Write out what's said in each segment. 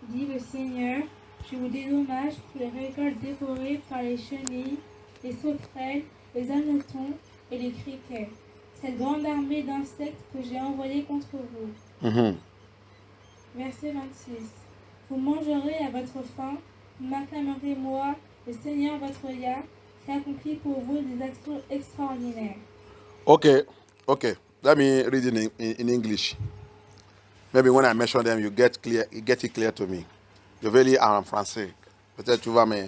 dit le Seigneur, je vous dédommage pour les récoltes dévorées par les chenilles, les sauterelles, les hannetons et les criquets, cette grande armée d'insectes que j'ai envoyée contre vous. Verset 26. Vous mangerez à votre faim, vous m'acclamerez moi, le Seigneur votre Yah, qui accomplit pour vous des actions extraordinaires. Okay. Let me read in English. Maybe when I mention them, you get it clear to me. Je vais lire en français. Peut-être tu vas, mais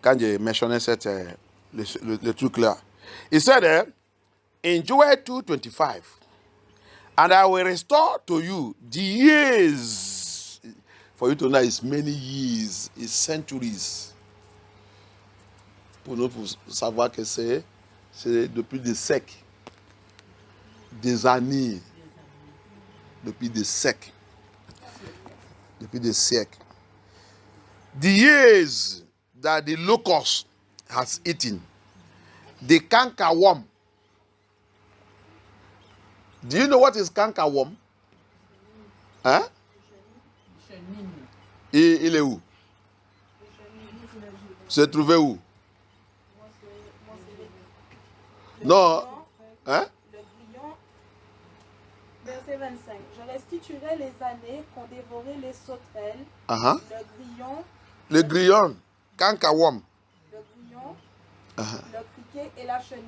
quand j'ai mentionné le truc là. He said, in Joel 2:25, and I will restore to you the years. For you to know, it's many years, it's centuries. Pour nous, pour savoir que c'est depuis des siècles, des années, depuis des siècles. The years that the locust has eaten, the cankerworm. Do you know what is cankerworm? Hein? Il est où? Se trouvé où? Non. Hein? Le grillon, verset 25. Je restituerai les années qu'ont dévoré les sauterelles, Le grillon, cankerworm. le grillon, le criquet et la chenille.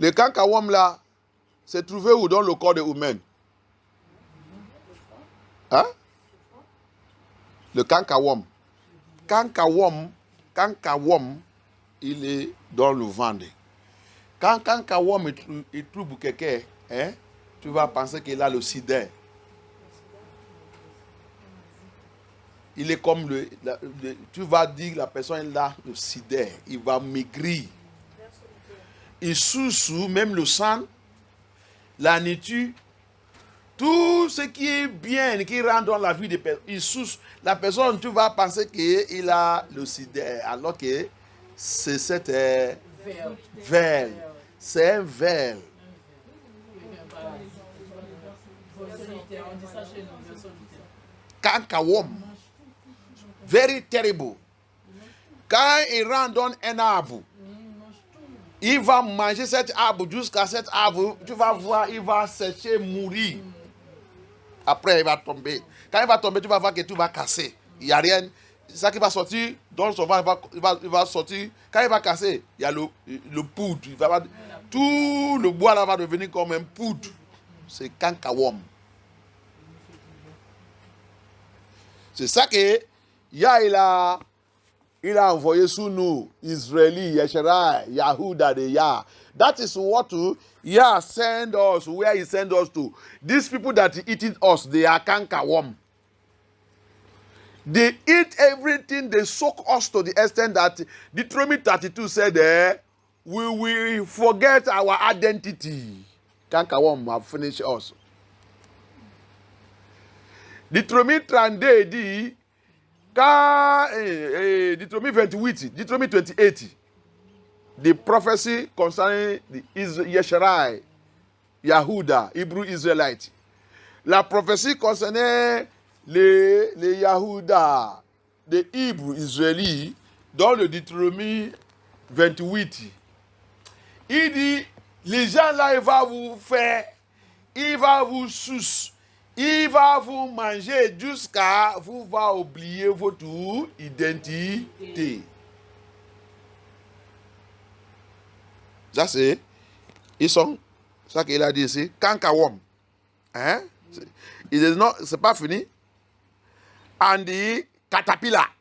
Le cankerworm là, se trouvé où dans le corps de humain? Hein? Le cankerworm. Cankerworm, il est dans le ventre. Quand cankerworm il trouve quelqu'un, hein, tu vas penser qu'il a le sida. Il est comme tu vas dire la personne il a le sida, il va maigrir. Il sous même le sang, la nourriture, tout ce qui est bien, qui rentre dans la vie de personne, il sous la personne, tu vas penser qu'il a le sida, alors que c'est cette verre. C'est un verre. Cankerworm. Very terrible. Quand il rentre dans un arbre, il va manger cet arbre jusqu'à cet arbre. Tu vas voir, il va sécher, mourir. Après, il va tomber. Quand il va tomber, tu vas voir que tout va casser. Il n'y a rien. Ça qui va sortir dans son ventre, il va sortir. Quand il va casser, il y a le poudre. Tout le bois là va devenir comme un poudre. C'est cankerworm. C'est ça que Yah, il a envoyé sur nous, Israéli, Yesherai, Yahuda de Yah. That is what Yah send us, where he send us to. These people that eating us, they are cankerworm. They eat everything, they soak us to the extent that Deuteronomy 32 said, we will forget our identity. Cankerworm have finished us. Deutéronomie 32 dit, Deutéronomie 28, Deutéronomie 28, the prophecy concerning the Yesherai, Yahuda, Hebrew Israelite. La prophétie concernait les Yahuda, les Hébreux Israélites, dans le Deutéronomie 28. Il dit, les gens là, il va vous sous. Il va vous manger jusqu'à vous va oublier votre identité. Ça c'est, ils sont, ça qu'il a dit ici, cankerworm. Hein? C'est pas fini. And the caterpillar.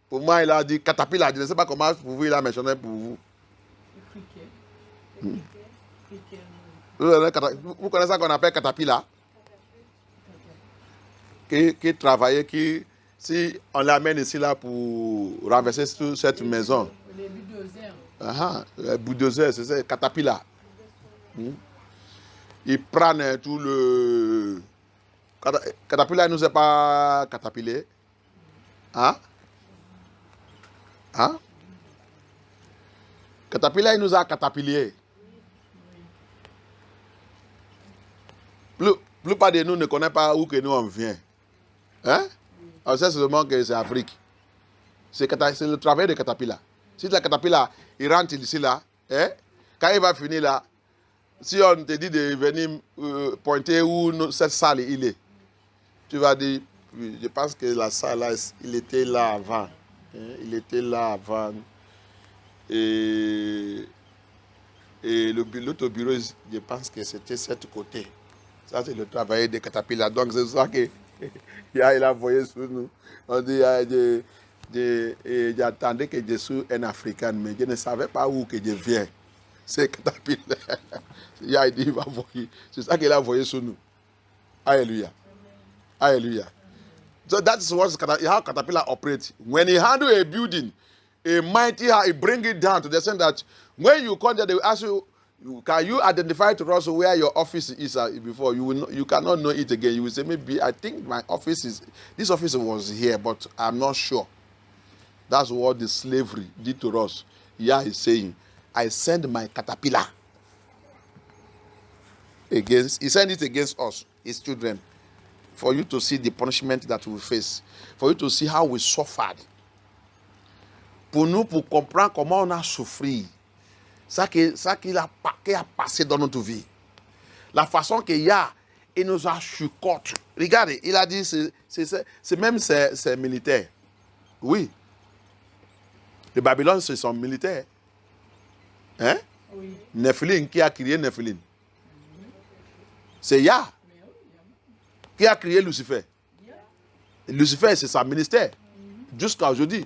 Pour moi, il a dit caterpillar. Je ne sais pas comment il a mentionné pour vous. Vous connaissez ça qu'on appelle caterpillar? Qui travaillait, si on l'amène ici là pour renverser cette maison. Les bulldozers. Les bulldozers, c'est ça, caterpillar. Ils prennent tout le. Caterpillar ne nous a pas catapillé. Caterpillar, il nous a catapillé. La plupart de nous ne connaissent pas où que nous on vient. Hein? On sait seulement que c'est Afrique. C'est le travail de caterpillar. Si la caterpillar, il rentre ici là, hein, quand il va finir là, si on te dit de venir pointer où cette salle il est, tu vas dire, je pense que la salle là, il était là avant. Hein, il était là avant. Et l'autre bureau, je pense que c'était cet côté. Ça, c'est le travail de caterpillar. Donc, c'est ça que il a envoyé sur nous. On dit, j'attendais que je sois un Africain, mais je ne savais pas où que je viens. C'est caterpillar. Il dit, il va envoyer. C'est ça qu'il a envoyé sur nous. Alléluia. Alléluia. So that's how caterpillar operates. When he handle a building, a mighty house, he bring it down to the extent that when you come there, they will ask you, can you identify to us where your office is before? You cannot know it again. You will say, maybe I think my office is, this office was here, but I'm not sure. That's what the slavery did to us. Yeah, he's saying, I send my caterpillar against, he sent it against us, his children, for you to see the punishment that we face, for you to see how we suffered. Pour nous, pour comprendre comment on a souffert. Ça qu'il a passé dans notre vie. La façon qu'il il nous a chuchoté. Regardez, il a dit, c'est même ses militaires. Oui. Les Babylone, ce sont militaires. Hein? Oui. Nephilim, qui a créé Nephilim? C'est Yah. Qui a créé Lucifer? Lucifer, c'est son ministère. Jusqu'à aujourd'hui.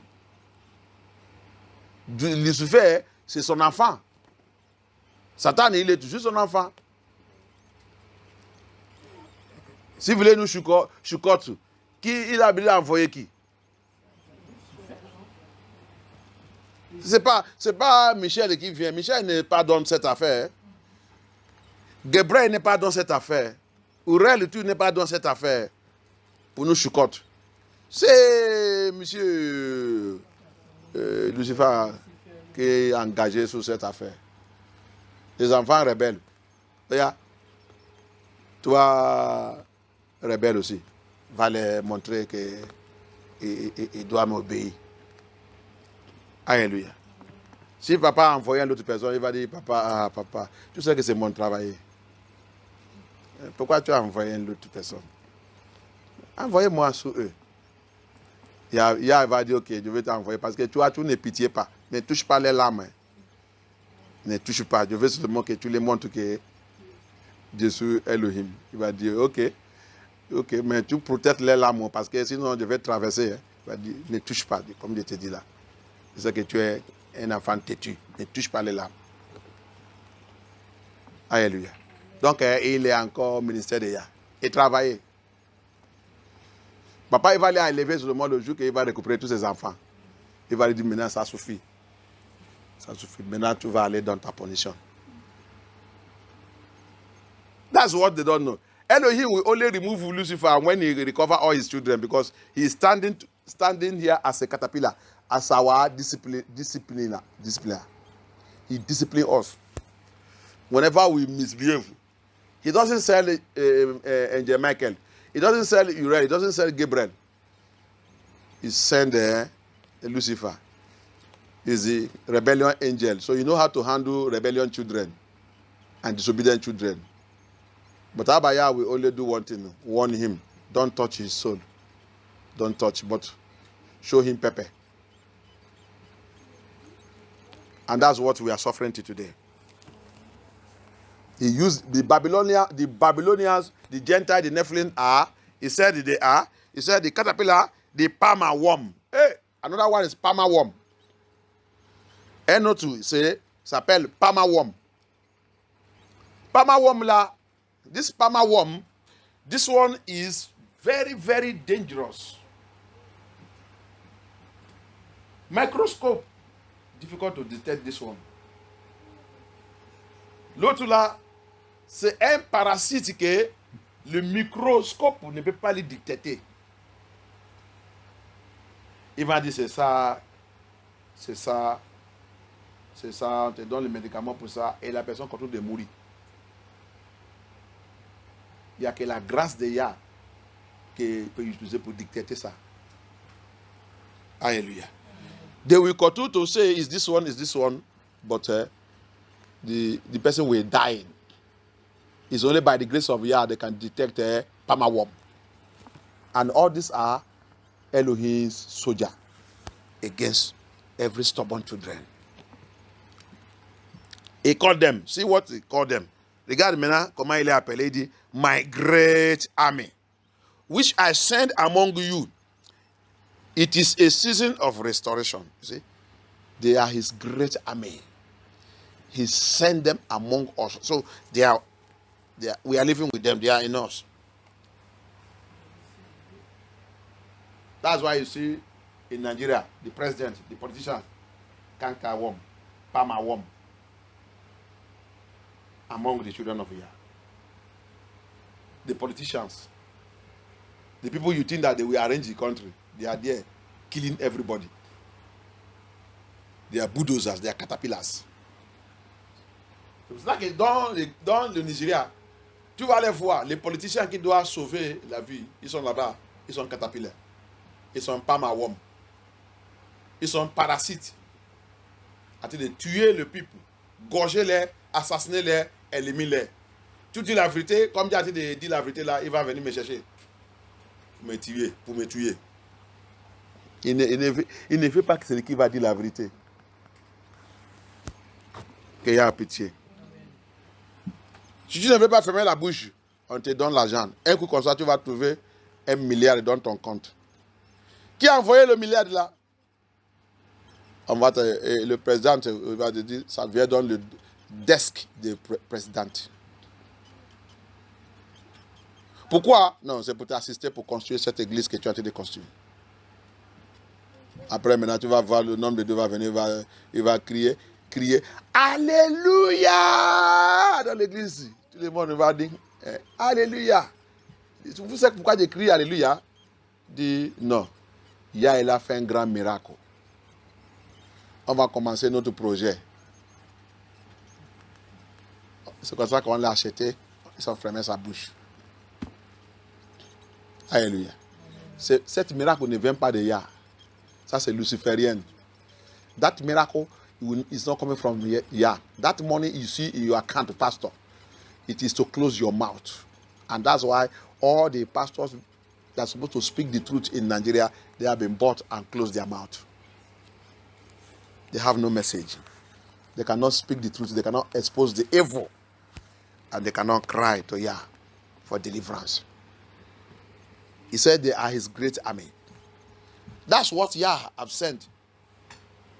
Lucifer, c'est son enfant. Satan, il est toujours son enfant. Si vous voulez nous chuchoter, qui il a envoyé qui? C'est pas Michel qui vient. Michel n'est pas dans cette affaire. Gabriel n'est pas dans cette affaire. Aurel, tu n'es pas dans cette affaire. Pour nous chuchoter. C'est monsieur Lucifer qui est engagé sur cette affaire. Les enfants rebelles. Regarde. Toi, rebelle aussi. Va leur montrer qu'ils doivent m'obéir. Alléluia. Si papa a envoyé une autre personne, il va dire, papa, tu sais que c'est mon travail. Pourquoi tu as envoyé une autre personne? Envoyez-moi sur eux. Yah va dire, ok, je vais t'envoyer parce que toi, tu ne pitié pas. Ne touche pas les lames. Ne touche pas. Je veux seulement que tu les montres que je suis Elohim. Il va dire, ok, mais tu protèges les lames parce que sinon je vais traverser. Il va dire, ne touche pas, comme je te dis là. C'est que tu es un enfant têtu. Ne touche pas les lames. Alléluia. Donc, il est encore ministère de Yah. Et travailler. Papa, il va aller élever sur le monde le jour qu'il va récupérer tous ses enfants. Il va lui dire, maintenant, ça suffit. Ça suffit. Maintenant, tu vas aller dans ta punition. That's what they don't know. Elohim will only remove Lucifer when he recover all his children because he is standing here as a caterpillar, as our discipliner. He disciplines us. Whenever we misbehave, he doesn't sell Angel Michael. He doesn't sell Uriel. He doesn't sell Gabriel. He sends Lucifer. He's the rebellion angel. So you know how to handle rebellion children and disobedient children. But Abaya will only do one thing. Warn him. Don't touch his soul. Don't touch, but show him pepper. And that's what we are suffering to today. He used the Babylonians, the Gentiles, the Nephilim are. He said they are. He said the caterpillar, the palmer worm. Hey, another one is palmer worm. NO2 s'appelle palmer worm. Palmer worm là, this palmer worm, this one is very, very dangerous. Microscope, difficult to detect this one. L'autre là, c'est un parasite que le microscope ne peut pas le détecter. Il va dire c'est ça, on te donne le médicament pour ça et la personne continue de mourir. Il n'y a que la grâce de Yah qui peut utiliser pour détecter ça. Hallelujah. They will continue to say, is this one, but the person will die. It's only by the grace of Yah they can detect a palmer worm. And all these are Elohim's soldier against every stubborn children. He called them. See what he called them. Regarde maintenant comment il est appelé. Il dit, my great army, which I send among you. It is a season of restoration. You see, they are his great army. He sent them among us. So we are living with them. They are in us. That's why you see in Nigeria, the president, the politicians, canker worm, palmer worm, among the children of Yah. The politicians, the people you think that they will arrange the country, they are there killing everybody. They are bulldozers, they are caterpillars. C'est pour ça que dans le Nigeria, tu vas les voir, les politiciens qui doivent sauver la vie, ils sont là-bas, ils sont caterpillars, ils sont palmer worm, ils sont parasites. En train de tuer le peuple, gorger-les, assassiner-les, éliminer-les. Tu dis la vérité, comme Dieu a dit la vérité là, il va venir me chercher pour me tuer. Il ne fait pas que celui qui va dire la vérité. Qu'il y a pitié. Si tu ne veux pas fermer la bouche, on te donne l'argent. Un coup comme ça, tu vas trouver 1 milliard dans ton compte. Qui a envoyé le milliard là? Le président va te dire, ça vient dans le desk du président. Pourquoi? Non, c'est pour t'assister pour construire cette église que tu es en train de construire. Après, maintenant, tu vas voir le nombre de Dieu va venir, il va crier, Alléluia dans l'église. Tout le monde va dire, Alléluia. Vous savez pourquoi j'ai crié Alléluia? Dit non. Il a fait un grand miracle. On va commencer notre projet. C'est comme ça qu'on l'a acheté. Ils ont fermé sa bouche. Alléluia. Cet miracle ne vient pas de Yah. Ça, c'est luciférien. That miracle is not coming from Yah. That money you see in your account, pastor, it is to close your mouth. And that's why all the pastors that are supposed to speak the truth in Nigeria, they have been bought and closed their mouth. They have no message. They cannot speak the truth. They cannot expose the evil. And they cannot cry to Yah for deliverance. He said they are his great army. That's what Yah have sent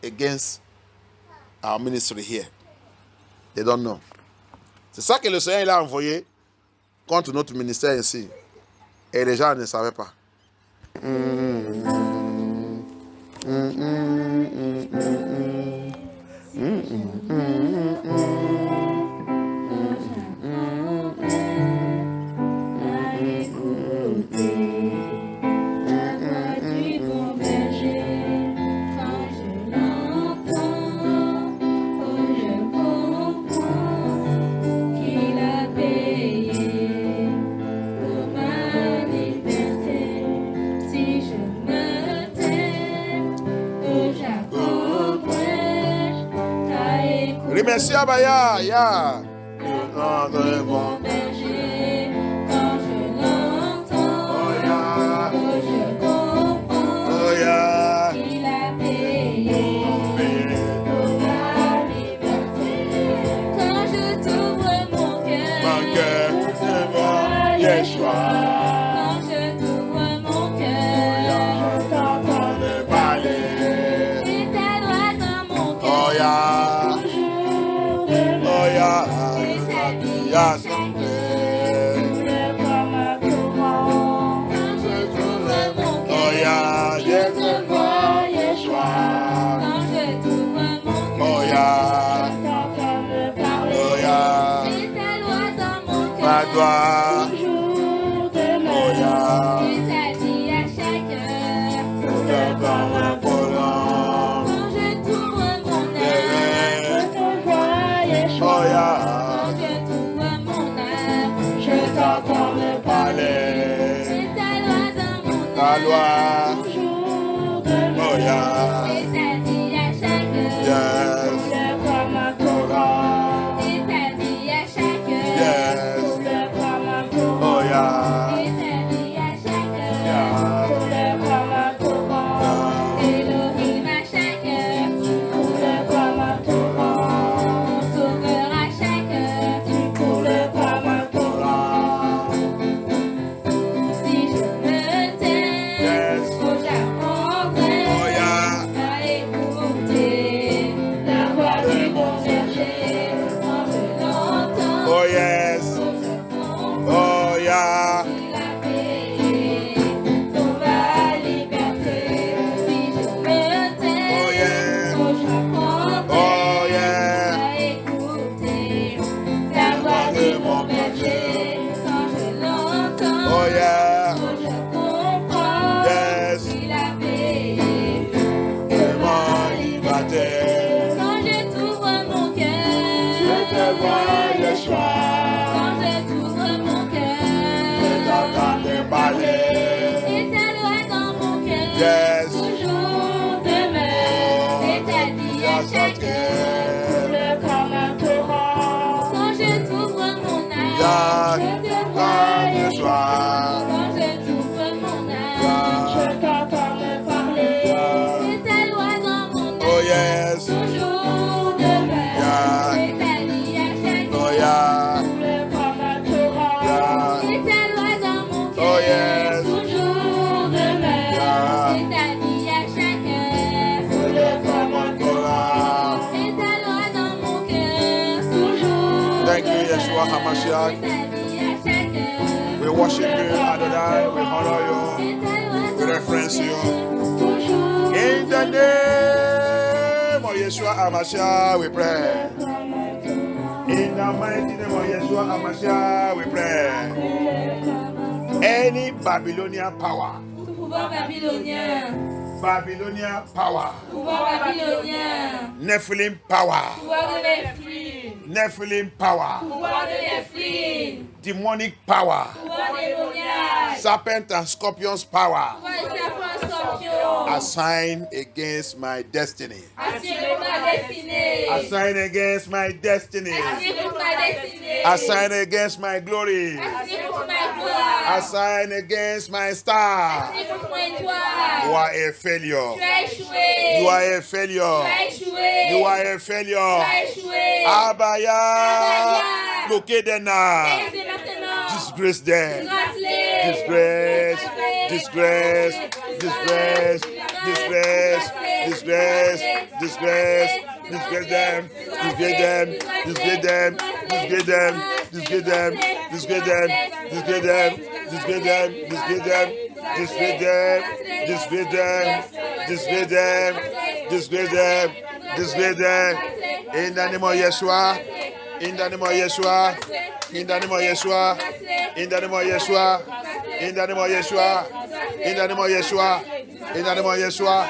against our ministry here. They don't know. C'est ça que le Seigneur il a envoyé contre notre ministère ici. Et les gens ne savaient pas. Merci Abaya, ya. Mon berger, quand je l'entends, je comprends qu'il a payé pour ma liberté. Quand je t'ouvre mon cœur devant Yeshua, quand je t'ouvre mon cœur, je t'entends me parler. Et ta loi dans mon cœur. Toujours de ma tu t'as dit à chaque heure, comme un volant. Quand je t'ouvre mon âme, je te vois Yeshua. Quand je t'ouvre mon âme, je t'entends me parler. C'est ta loi dans mon âme. Toujours de ma yeah. Établis à chaque Yes. couleur comme un torrent. Établis à chaque Yes. Couleur comme un Oh torrent. yeah. Établis à chaque Yeah. Couleur comme un torrent. Elohim à chaque Couleur comme un torrent. Sauveur à chaque Couleur comme un torrent. Si je me tais, Yes. faut j'apprendrai Oh yeah. à écouter la voix du bon berger quand je l'entends. Oh yes. Je comprends Oh yeah. qu'il a payé pour ma liberté. Si je me tais, Oh yeah. faut j'apprendrai Oh yeah. à écouter la voix du bon berger quand je l'entends. Oh yeah. Je comprends Yes. qu'il a payé C'est ma liberté. quand je t'ouvre mon Je cœur. te vois, Yeshua. Quand je t'ouvre mon Je cœur. t'entends te parler. Et ta loi dans mon cœur. Yes. Toujours demeure. Et ta vie à chaque heure. Couleur comme un torrent. Quand je t'ouvre mon âme. Yeah. Je te Ah, vois. Yeshua. Quand je t'ouvre mon âme. Yeah. Je t'entends me parler. Et ta loi dans mon âme. Oh yes. Toujours demeure. Yeah. Et ta vie à chaque Oh yeah. Couleur comme un torrent. Yeah. Et ta loi dans mon cœur. Oh yes. Toujours demeure. Yeah. Et ta vie à chaque heure. Couleur comme un torrent. Et ta loi dans mon cœur. Toujours Thank you, demeure. Yeshua HaMashiach. Et ta vie à chaque heure. We worship you, Adonai. We honor you. Et ta loi We dans reference mon you. cœur. Toujours In the name of Yeshua HaMashiach, we pray. Comme un torrent. In the mighty name of Yeshua HaMashiach, we pray. Couleur comme un torrent. Any Babylonian power, tout pouvoir babylonien. Babylonian power, Pouvoir babylonien. Nephilim power, Pouvoir de l'esprit. Nephilim power, Pouvoir de l'esprit. demonic power, Pouvoir démoniaque. serpent and scorpions power, Pouvoir de la scorpion. assigned against my destiny, Assigné pour ma destinée. assigned against my destiny, Assigné pour ma destinée. assigned against my glory, Assigné pour ma gloire. assigned against my star. Assigné pour mon You étoile. are a failure. Tu as échoué. You are a Tu as failure. échoué. You are a Tu failure. as échoué. Abaya. Abaya. Locate them now. Regardez maintenant. Disgrace them. Disgrace. Disgrace. Disgrace. Disgrace. Disgrace. Disgrace. Disgrace. Disgrace them. Disgrace them. Disgrace them. Disgrace them. Disgrace them. Disgrace them. Disgrace them. Disgrace them. Disgrace them. Disgrace them. Disgrace them. Disgrace them. Disgrace them. Disgrace them. In the name of Yeshua. In the name of Yeshua. In the name of Yeshua. In the name of Yeshua. In the name of Yeshua. In the name of Yeshua. In the name of Yeshua.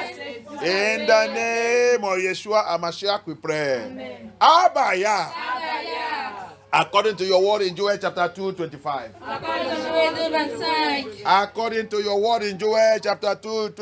In the name of Yeshua HaMashiach we pray. Abaya. According to your word in Joel chapter 2:25. According to your word in Joel chapter 2:25.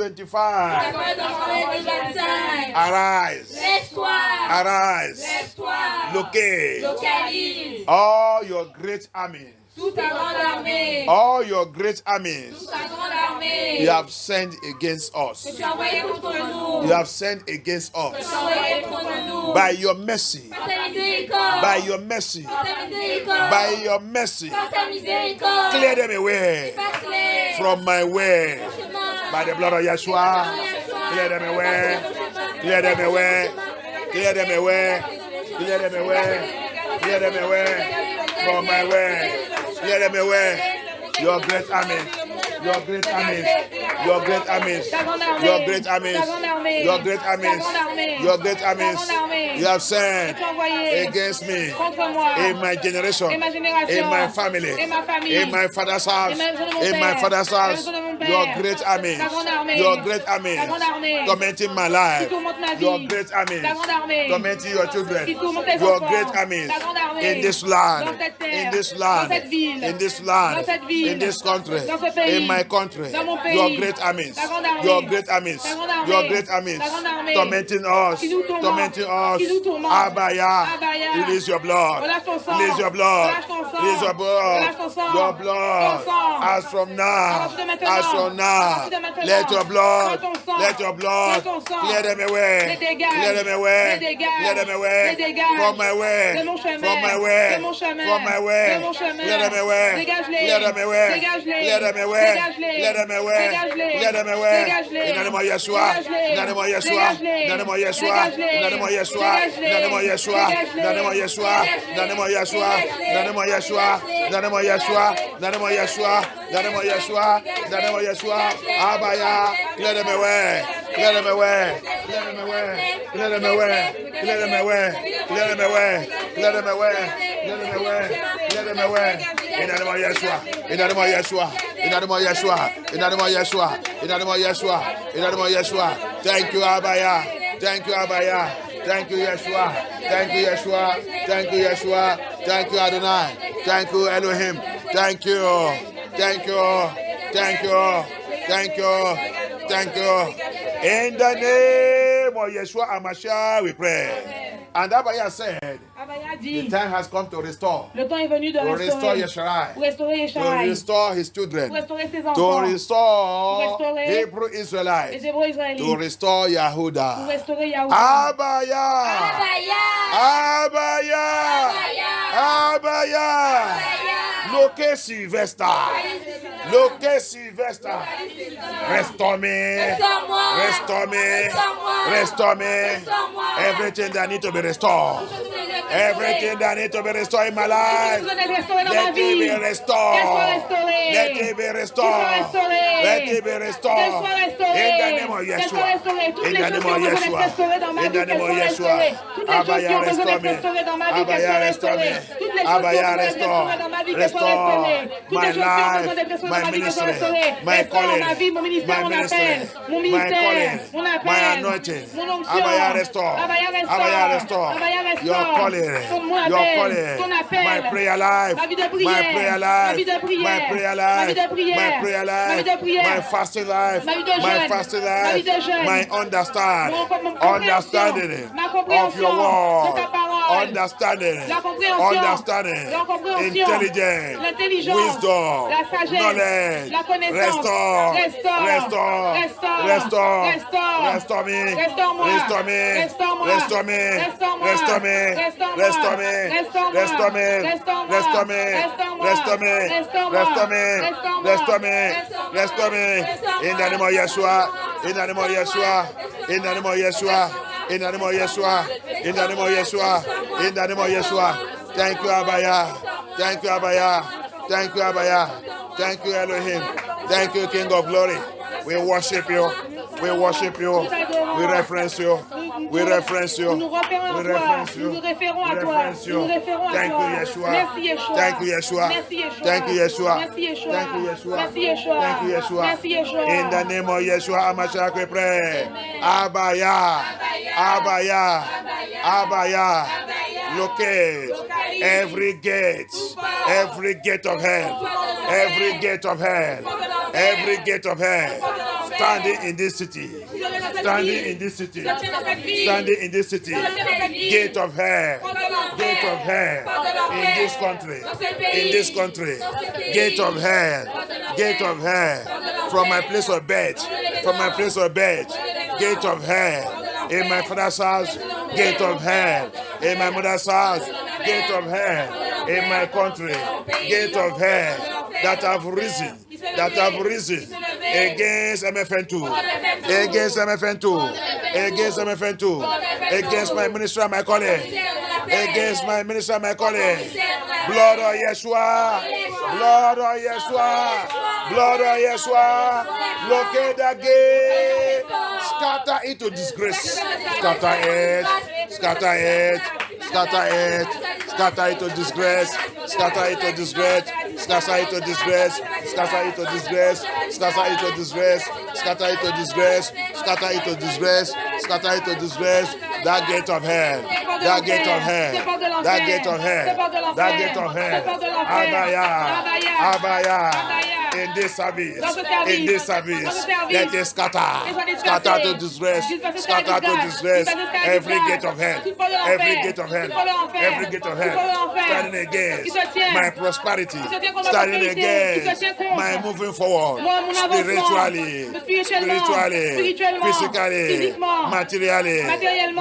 Arise. Lève-toi. Arise. Lève-toi. Locate Localise. all your great armies. Toute ta grande armée. All your great armies Toute ta grande armée. you have sent against us. Que tu as envoyé contre nous. You have sent against Que tu us. as envoyé contre nous. By your mercy. Par ta miséricorde. By your mercy. Par ta miséricorde. By your mercy. Par ta miséricorde. Clear them away Efface-les. from my way. Chemin. By the blood of Yeshua. Clear them away. Clear them away. Clear them away. Clear them away. Clear them away from my way. Clear them away. Your great armies. Your great armies. Your great armies. Your great armies. Your great armies. Your great armies. You have sent against me in my generation, in my family, in my father's house, in my father's house, Your great armies. Ta grande armée. Your great armies. Ta grande armée. Tormenting my life. Qui tourmente ma vie. Your great armies. Ta grande armée. Tormenting your children. Qui tourmente tes Your enfants. great armies. Ta grande armée. In this land. Dans cette terre. In this land. Dans cette ville. In this land. Dans cette ville. In this country. Dans ce pays. In my country. Dans mon pays. Your great armies. Ta grande armée. Your great armies. Ta grande armée. Your great armies. Ta grande armée. Tormenting us. Qui nous tourmente. Tormenting us. Qui nous tourmente. Abaya. Abaya. Release your blood. Relâche ton sang. Release your blood. Relâche ton sang. Release your blood. Relâche ton sang. Your blood. Ton sang. As from now. À partir de maintenant. As from À now. partir de maintenant. Let your blood. Prends ton sang. Let your blood. Prends ton sang. Clear them away. Les dégâts. Clear them away. Les dégâts. Clear them away. Les dégâts. From my way. De mon chemin. From my way. De mon chemin. From my way. De mon chemin. Clear them away. Dégage-les. Clear them away. Dégage-les. Clear them away. Dégage-les. Clear them away. Dégage-les. Clear them away. Dégage-les. In the name of Yeshua. Dégage-les. In the name of Yeshua. Dégage-les. In the name of Yeshua. Dégage-les. In the name of Yeshua. In the name of Yeshua. In the name of Yeshua. In the name of Yeshua. In the name of Yeshua. In the name of Yeshua. In the name of Yeshua. In the name of Yeshua. In the name of Yeshua. Abaya. Clear them away. Clear them away. Clear them away. Clear them away. Clear them away. Clear them away. Clear them away. Clear them away. Clear them away. In the name of Yeshua. In the name of Yeshua. In the name of Yeshua. In the name of Yeshua. In the name of Yeshua. In the name of Yeshua. Thank you, Abaya. Thank you, Abaya. Thank you, Yeshua. Thank you, Yeshua. Thank you, Yeshua. Thank you, Adonai. Thank you, Elohim. Thank you. Thank you. Thank you. Thank you. Thank you. In the name of Yeshua HaMashiach, we pray. And Abaya said, Abaya the dit, time has come to restore. le temps est venu de To restore restaurer. Yeshua. Pour restaurer To Yesharai. restore his children. Pour restaurer ses To enfants. restore restaurer Hebrew Les Israelites. Hébreux israélites. To restore Pour Yahuda. restaurer Yahuda. Abaya. Abaya. Abaya. Loke Sylvester. Loke Sylvester. Restore me. Restore me. Restore me. Everything that needs to be restored. Everything that needs to be restored in my life. Tout doit être restauré dans ma Let it be vie. Qu'elle soit restored. restaurée. Let it be Qu'elle soit restored. restaurée. Let it be Qu'elle restored. soit restaurée. In the name of Qu'elle soit Yeshua. restaurée. Toutes In les the choses name qui of ont besoin d'être Yeshua. restaurées dans ma In vie, the qu'elles name of soient Yeshua. restaurées. Toutes les choses qui Abaya, ont besoin restore d'être me. restaurées dans ma vie, qu'elles Abaya, soient restore me. restaurées. Toutes les choses qui ont Abaya, besoin d'être restore. restaurées dans ma vie, qu'elles soient Restore restaurées. Toutes my les choses qui ont besoin life, d'être restaurées my dans ma vie, qu'elles soient ministry, restaurées. my Restaure calling, ma vie, mon ministère, my mon ministry, appel. Mon my ministère, calling, mon my appel. anointing. Mon onction. Abaya, restore. Abaya, restore. Abaya, restore. Abaya, restore. Your calling. Mon Your appel. calling. Ton appel. My prayer life. Ma vie de My prière. prayer Ma life. vie de prière. My prayer Ma vie life. de prière. My prayer Ma vie life. de prière. My fasting life. Ma vie de My jeûne. fasting Ma vie life. de jeûne. My understanding. Mon Understanding ma of compréhension your word. de ta parole. Understanding. La compréhension. Understanding. La compréhension. Intelligence. L'intelligence. Wisdom. La sagesse. Knowledge. La connaissance. Restore. Restore. Restore. Restore. Restore. Restore. Restore me. Restaure-moi. Restore me. Restaure-moi. Restore me. Restaure-moi. Restore me. Restaure-moi. Restore me. Restaure-moi. Restore me. Restaure-moi. Restore me. Restaure-moi. Restore me. Restaure-moi. Restore me. Restaure-moi. Restore me. Restaure-moi. Restore me. In the name of Yeshua. In the name of Yeshua. In the name of Yeshua. In the name of Yeshua. In the name of Yeshua. In the name of Yeshua. Thank you, Abaya. Thank you, Abaya. Thank you, Abaya. Thank you, Elohim. Thank you, King of Glory. We worship you. We worship you. We reference you. We reference you. Nous nous référons We à toi. reference you. Nous nous référons à We toi. reference Nous you. nous référons à Thank toi. you, Yeshua. Merci Yeshua. Thank you, Yeshua. Merci Yeshua. Thank you, Yeshua. Merci Yeshua. Thank you, Yeshua. Merci Yeshua. Thank you, Yeshua. Merci Yeshua. In the name of Yeshua HaMashiach, we pray. Abaya. Abaya. Abaya. Locate every gate of hell, every gate of hell, every gate of hell, standing in this city, standing in this city, standing in this city, gate of hell, in this country, gate of hell, from my place of bed, gate of hell. In my father's house, gate of hell. In my mother's house, gate of hell. In my country, gate of hell that have risen against MFN2, against my ministry and my calling, blood of Yeshua, locate that gate, scatter it to disgrace, scatter it, Scatter it to disgrace. Scatter it to disgrace. Scatter it to disgrace. Scatter it to disgrace. Scatter it to disgrace. Scatter it to disgrace. Scatter it to disgrace. Scatter it to disgrace. That gate of hell. That gate of hell. That gate of hell. That gate of hell. Abaya. Abaya. In this service, let it scatter, scatter to disgrace, scatter to disgrace, every gate of hell, every gate of hell, every gate of hell, standing against my prosperity, standing against my moving forward, spiritually, physically, materially,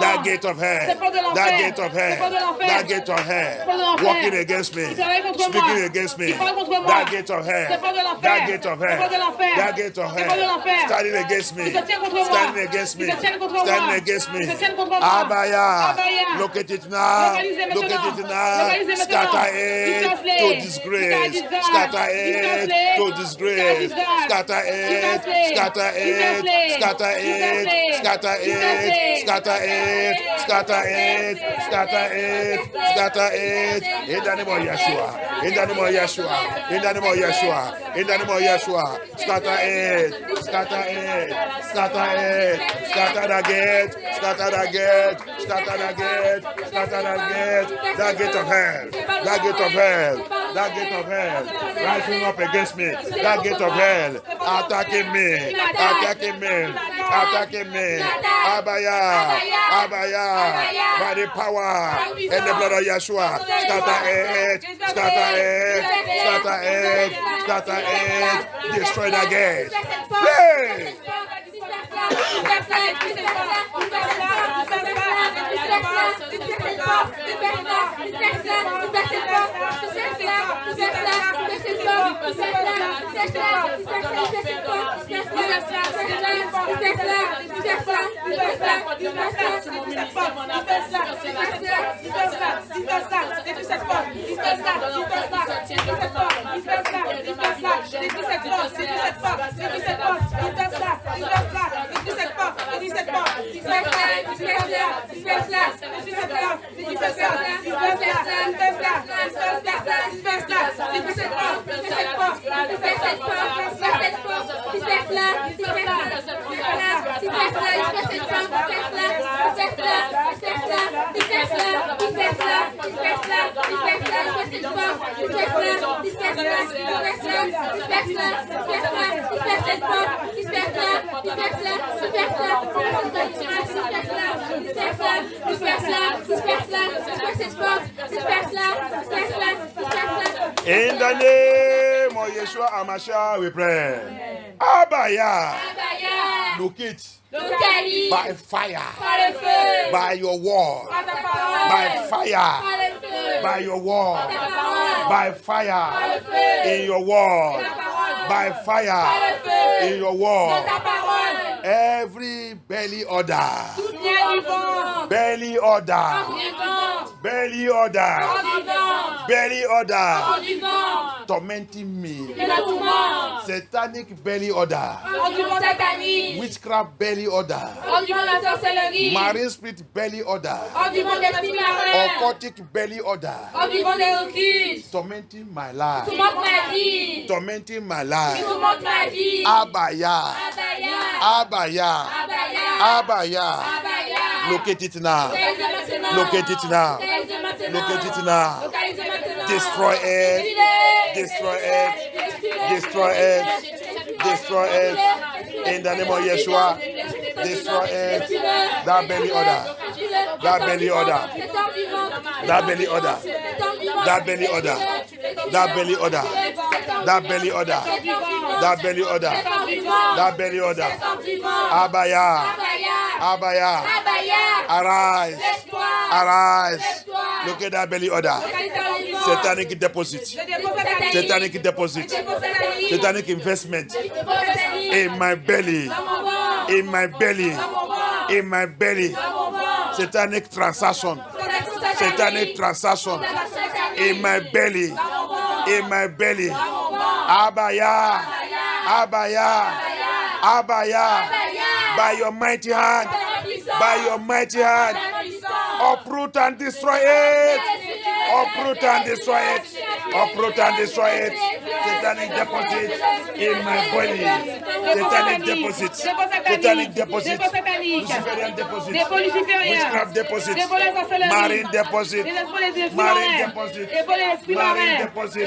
that gate of hell, that gate of hell, that gate of hell, walking against me, speaking against me, that gate of hell. That gate of hell, that gate of hell, standing against me, standing against me, standing against me. Abaya, look at it now, look at it now. Scatter it to disgrace, scatter it to disgrace, scatter it, scatter it, scatter it, scatter it, scatter it, scatter it, scatter it, scatter it. In the name of Yeshua, in the name of Yeshua, in the name of Yeshua, in the name of Yeshua, scatter it, scatter it, scatter it, scatter the gate, scatter the gate, scatter the gate, scatter the gate, that gate of hell, that gate of hell, that gate of hell, rising up against me, that gate of hell, attacking me, attacking me, attacking me, Abaya, Abaya, by the power and the blood of Yeshua, scatter it, scatter it, scatter it, scatter it, destroy the gate. Hey! In the name of Yeshua HaMashiach, we pray. Abaya. Look it. By fire. By your word. By fire. By your word. By fire. In your word. By fire. In your word. Every belly order. Belly order. Belly order. Belly order. Tormenting me. Satanic belly order. Witchcraft belly order. Marine spirit belly order. Occultic belly order. Tormenting my life. Tormenting my life. Abaya. Abaya. Abaya. Locate it now. Locate it now. Locate it now. Destroy it. Destroy it. Destroy it. Destroy it. In the name of Yeshua. Destroy it. That belly order. That belly order. That belly order. That belly order. That belly order. That belly order. That belly order. That belly order. Abaya. Abaya. Arise. Arise. Look at that belly order. Satanic deposit. Satanic deposit. Satanic investment. In my belly. In my belly. In my belly. Satanic transaction. Satanic transaction. In my belly. In my belly. Abaya. Abaya. Abaya. By your mighty hand. By your mighty hand. Uproot and destroy it. Uproot and destroy it. Uproot and destroy it. Satanic deposit in my body. Satanic deposit. Satanic deposit. Luciferian deposit. Witchcraft deposit. Marine deposit. Marine deposit. Marine deposit.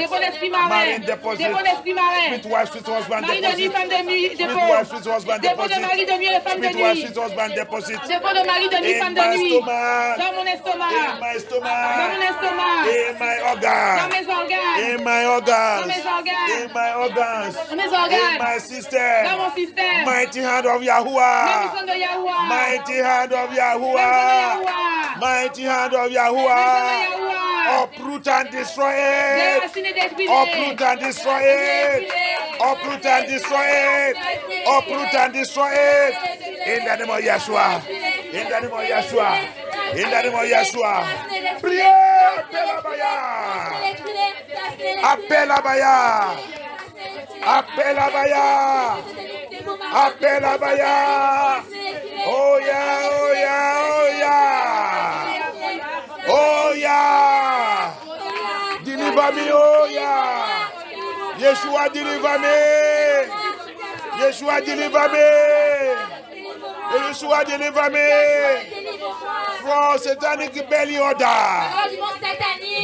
Marine deposit. Sweet wife, sweet husband deposit. Sweet wife, sweet husband deposit. Sweet wife, sweet husband deposit. In my stomach. In my stomach. In my organs. In my organs. In my organs. In my system. Mighty hand of Yahuwah. Mighty hand of Yahuwah. Mighty hand of Yahuwah. Uproot and destroy it. Uproot and destroy it. Uproot and destroy it. Uproot and destroy it. In the name of Yeshua. In the name of Yeshua. In the name of Yeshua. Priez. Appel à Baya. Appel à Baya. Appel à Baya. Oh yeah, oh yeah, oh yeah. Oh yeah. Deliver me, oh yeah. Yeshua, deliver me. Yeshua, deliver me. Yeshua, deliver me. From satanic belly order.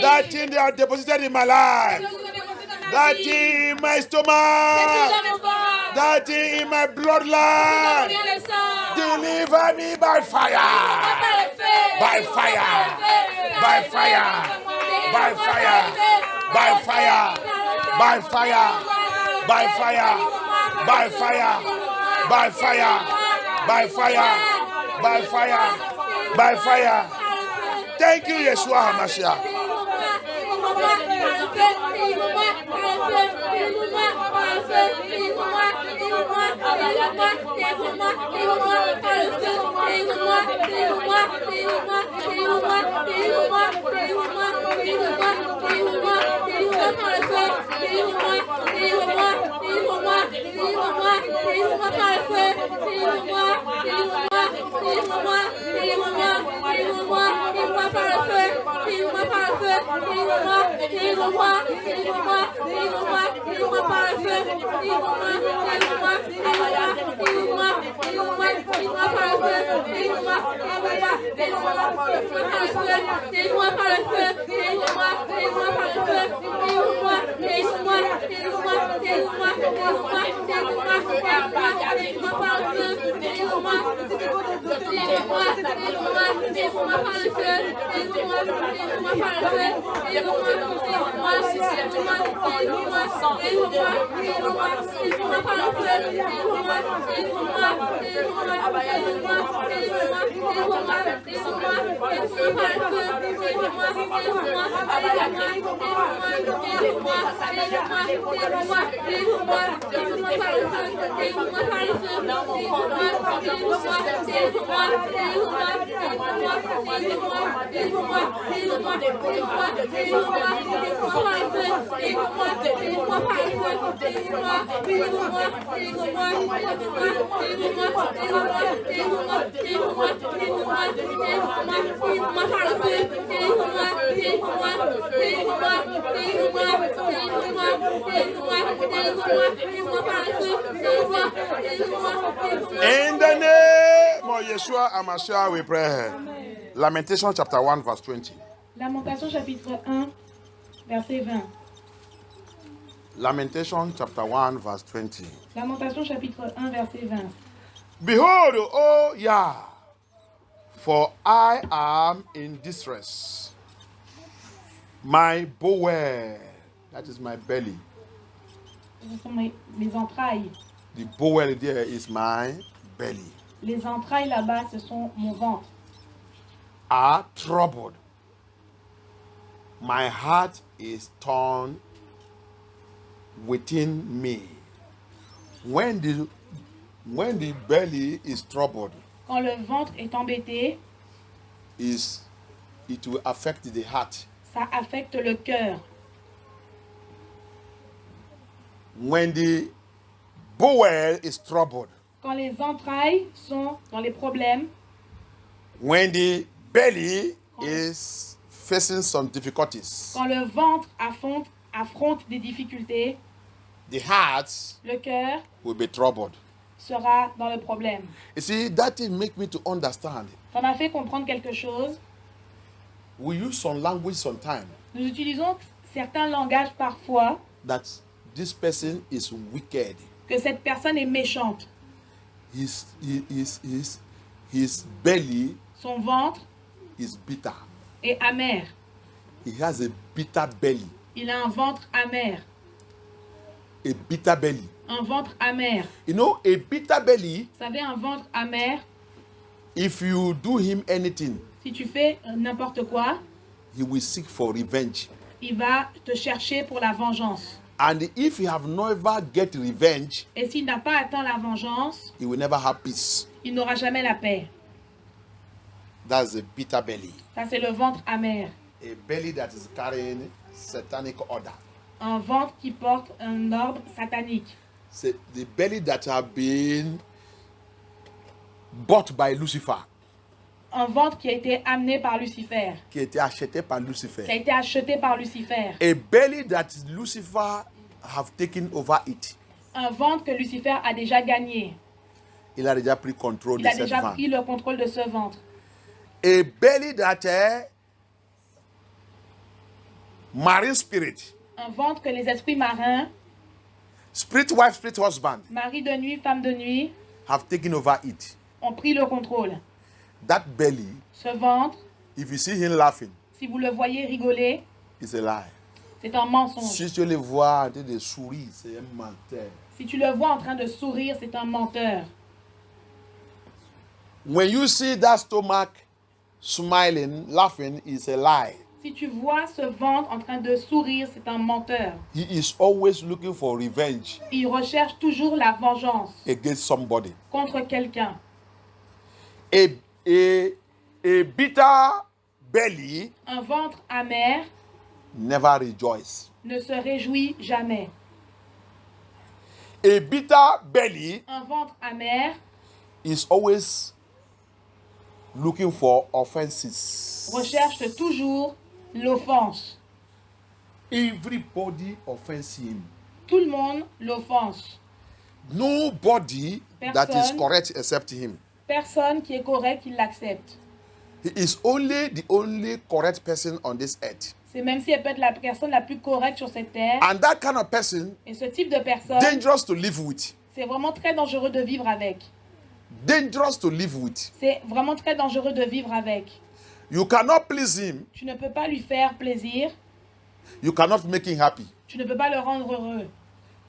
That thing they are deposited in my life. That thing in my stomach. That thing in my bloodline. Deliver me by fire. By fire. By fire. By fire. By fire. By fire. By fire. By fire. By fire. By fire. By fire. By fire. Thank you, Yeshua HaMashiach. In the name of Yeshua HaMashiach, we pray. Lamentation chapter 1, verse 20. Lamentation chapitre 1, verset 20. Lamentation chapter 1, verse 20. Lamentation chapitre 1, verset 20. Behold, O Yah, for I am in distress. My bowel, that is my belly. Ce sont mes entrailles. The bowel there is my belly. Les entrailles là-bas, ce sont mon ventre. Are troubled. My heart is torn within me. When the belly is troubled, Quand le ventre est embêté, it will affect the heart. ça affecte le cœur. When the bowel is troubled, Quand les entrailles sont dans les problèmes, when the belly is facing some difficulties, Quand le ventre affronte des difficultés, the heart le cœur will be troubled. sera dans le problème. You see, that thing make me to understand. Ça m'a fait comprendre quelque chose. We use some language sometimes Nous utilisons certains langages parfois that this person is wicked. que cette personne est méchante. His belly Son ventre is bitter. est amer. He has a bitter belly. Il a un ventre amer. A bitter belly. Un ventre amer. You know, a bitter belly, Vous savez, un ventre amer, if you do him anything, si tu fais n'importe quoi, he will seek for revenge. il va te chercher pour la vengeance. And if you have never get revenge, Et s'il n'a pas atteint la vengeance, he will never have peace. il n'aura jamais la paix. That's a bitter belly. Ça, c'est le ventre amer. A belly that is carrying satanic order. Un ventre qui porte un ordre satanique. C'est the belly that have been bought by Lucifer, Un ventre qui a été amené par Lucifer. qui a été acheté par Qui a Lucifer. été acheté par Lucifer. A belly that Lucifer have taken over it. Un ventre que Lucifer a déjà gagné. Il a déjà pris contrôle Il de a cette déjà vente. pris le contrôle de ce ventre. A belly that marine spirit, Un ventre que les esprits marins, spirit wife, spirit husband mari de nuit, femme de nuit, have taken over it. ont pris le contrôle. That belly, Ce ventre, if you see him laughing, si vous le voyez rigoler, it's a lie. c'est un mensonge. Si tu le vois en train de sourire, c'est un menteur. Si tu le vois en train de sourire, c'est un menteur. When you see that stomach smiling, laughing, it's a lie. Si tu vois ce ventre en train de sourire, c'est un menteur. He is always looking for revenge Il recherche toujours la vengeance against somebody. contre quelqu'un. A bitter belly Un ventre amer never rejoices. ne se réjouit jamais. A bitter belly Un ventre amer is always looking for offenses. recherche toujours l'offense. Everybody offends him. Tout le monde l'offense. Nobody that is Personne. correct except him. Personne qui est correct, il l'accepte. He is only the only correct person on this earth. C'est même si elle peut être la personne la plus correcte sur cette terre. And that kind of person, Et ce type de personne, dangerous to live with. c'est vraiment très dangereux de vivre avec. Dangerous to live with. C'est vraiment très dangereux de vivre avec. You cannot please him. Tu ne peux pas lui faire plaisir. You cannot make him happy. Tu ne peux pas le rendre heureux.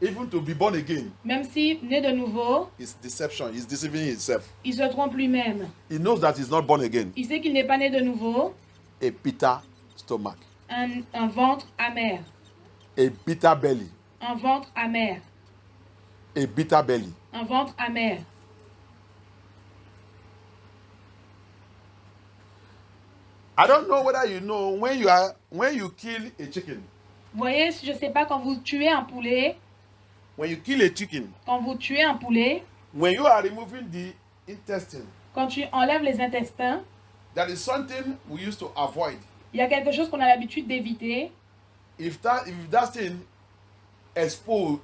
Even to be born again Même si, né de nouveau, is deception. He's deceiving himself. il se trompe lui-même. He knows that he's not born again. Il sait qu'il n'est pas né de nouveau. A bitter stomach. Un ventre amer. A bitter belly. Un ventre amer. A bitter belly. Un ventre amer. I don't know whether you know when you kill a chicken. Vous voyez, je ne sais pas, quand vous tuez un poulet, When you kill a chicken, when you are removing the intestine, quand tu enlèves les intestins, that is something we used to avoid. il y a quelque chose qu'on a l'habitude d'éviter. If that thing explode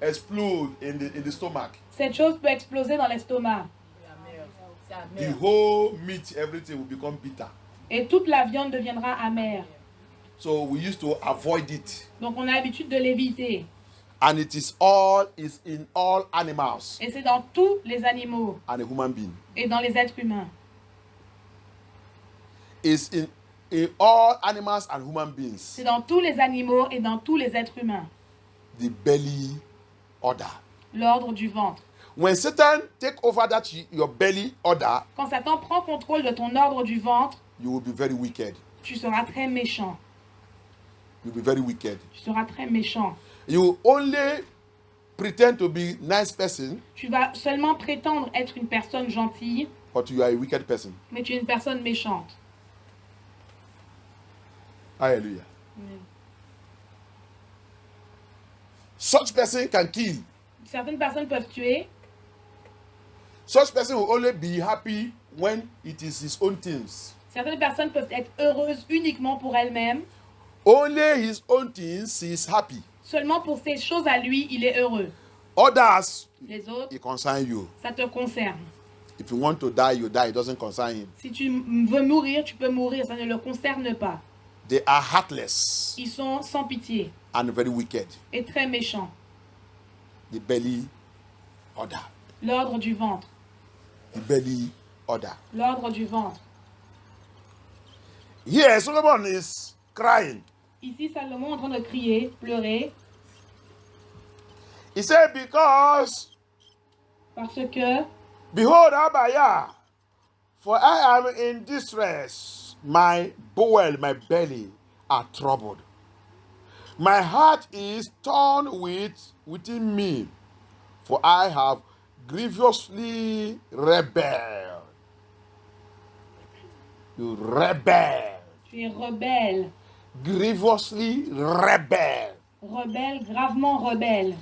in the stomach, Cette chose peut exploser dans l'estomac. the whole meat, everything will become bitter. Et toute la viande deviendra amère. So we used to avoid it. Donc on a l'habitude de l'éviter. And it is in all animals Et c'est dans tous les animaux and a human being. et dans les êtres humains. It's in all animals and human beings. C'est dans tous les animaux et dans tous les êtres humains. The belly order. L'ordre du ventre. When Satan take over your belly order, Quand Satan prend contrôle de ton ordre du ventre, you will be very wicked. tu seras très méchant. You'll be very wicked. Tu seras très méchant. You will only pretend to be nice person, Tu vas seulement prétendre être une personne gentille, but you are a wicked person. mais tu es une personne méchante. Hallelujah. Such person can kill. Certaines personnes peuvent tuer. Such person will only be happy when it is his own things. Certaines personnes peuvent être heureuses uniquement pour elles-mêmes. Only his own things he is happy. Seulement pour ces choses à lui, il est heureux. Others, Les autres, it concerns you. ça te concerne. If you want to die, you die. It doesn't concern him. Si tu veux mourir, tu peux mourir. Ça ne le concerne pas. They are heartless Ils sont sans pitié and very wicked. et très méchants. The belly order. L'ordre du ventre. The belly order. L'ordre du ventre. Here, Solomon is crying. Ici, Salomon est en train de crier, pleurer, He said, because, parce que, behold, Abaya, for I am in distress. My bowel, my belly are troubled. My heart is torn within me, for I have grievously rebelled. You rebel. tu es rebelle. Grievously rebel. Rebelle, gravement rebelle.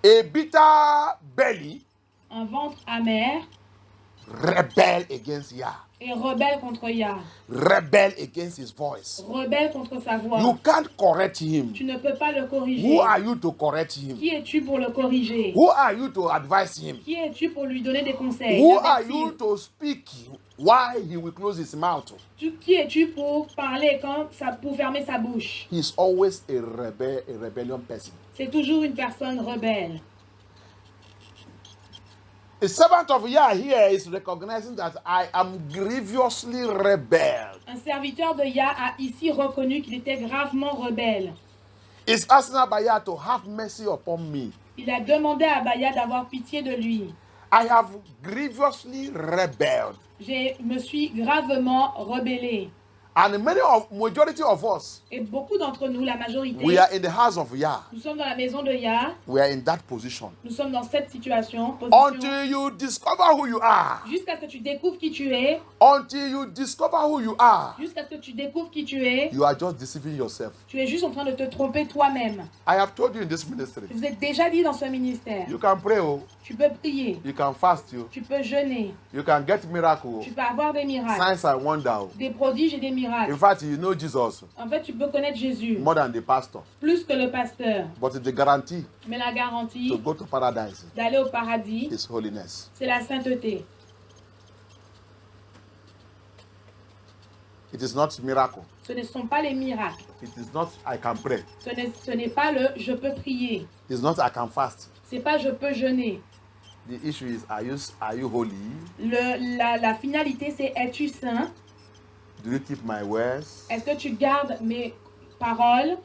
A bitter belly Un ventre amer rebel against Yah. et rebelle contre Yah. Rebel against his voice. Rebelle contre sa voix. You can't correct him. Tu ne peux pas le corriger. Who are you to correct him? Qui es-tu pour le corriger? Who are you to advise him? Qui es-tu pour lui donner des conseils? Who are L'avertir? you to speak why he will close his mouth? Qui es-tu pour parler pour fermer sa bouche? He's always a rebellion person. C'est toujours une personne rebelle. A servant of Yah here is recognizing that I am grievously rebelled. Un serviteur de Yah a ici reconnu qu'il était gravement rebelle. He's asking Abaya to have mercy upon me. Il a demandé à Abaya d'avoir pitié de lui. I have grievously rebelled. Je me suis gravement rebellé. And majority of us, Et beaucoup d'entre nous, la majorité, we are in the house of Yah. nous sommes dans la maison de Yah. We are in that position. Nous sommes dans cette position, Until you discover who you are. jusqu'à ce que tu découvres qui tu es. Until you discover who you are. Jusqu'à ce que tu découvres qui tu es. You are just deceiving yourself. Tu es juste en train de te tromper toi-même. I have told you in this ministry. Je vous ai déjà dit dans ce ministère. You can pray, oh. Tu peux prier. You can fast, you. Tu peux jeûner. You can get miracle. Tu peux avoir des miracles. Signs and wonders. Des prodiges et des miracles. In fact, you know Jesus En fait, tu peux connaître Jésus more than the pastor. plus que le pasteur. But the guarantee Mais la garantie to go to paradise d'aller au paradis, is holiness. c'est la sainteté. It is not miracle. Ce ne sont pas les miracles. It is not I can pray. Ce n'est pas le « je peux prier ». It's not I can fast. C'est pas « je peux jeûner ». The issue is are you holy? La finalité, c'est « es-tu saint » Do you keep my words? Est-ce que tu gardes mes paroles?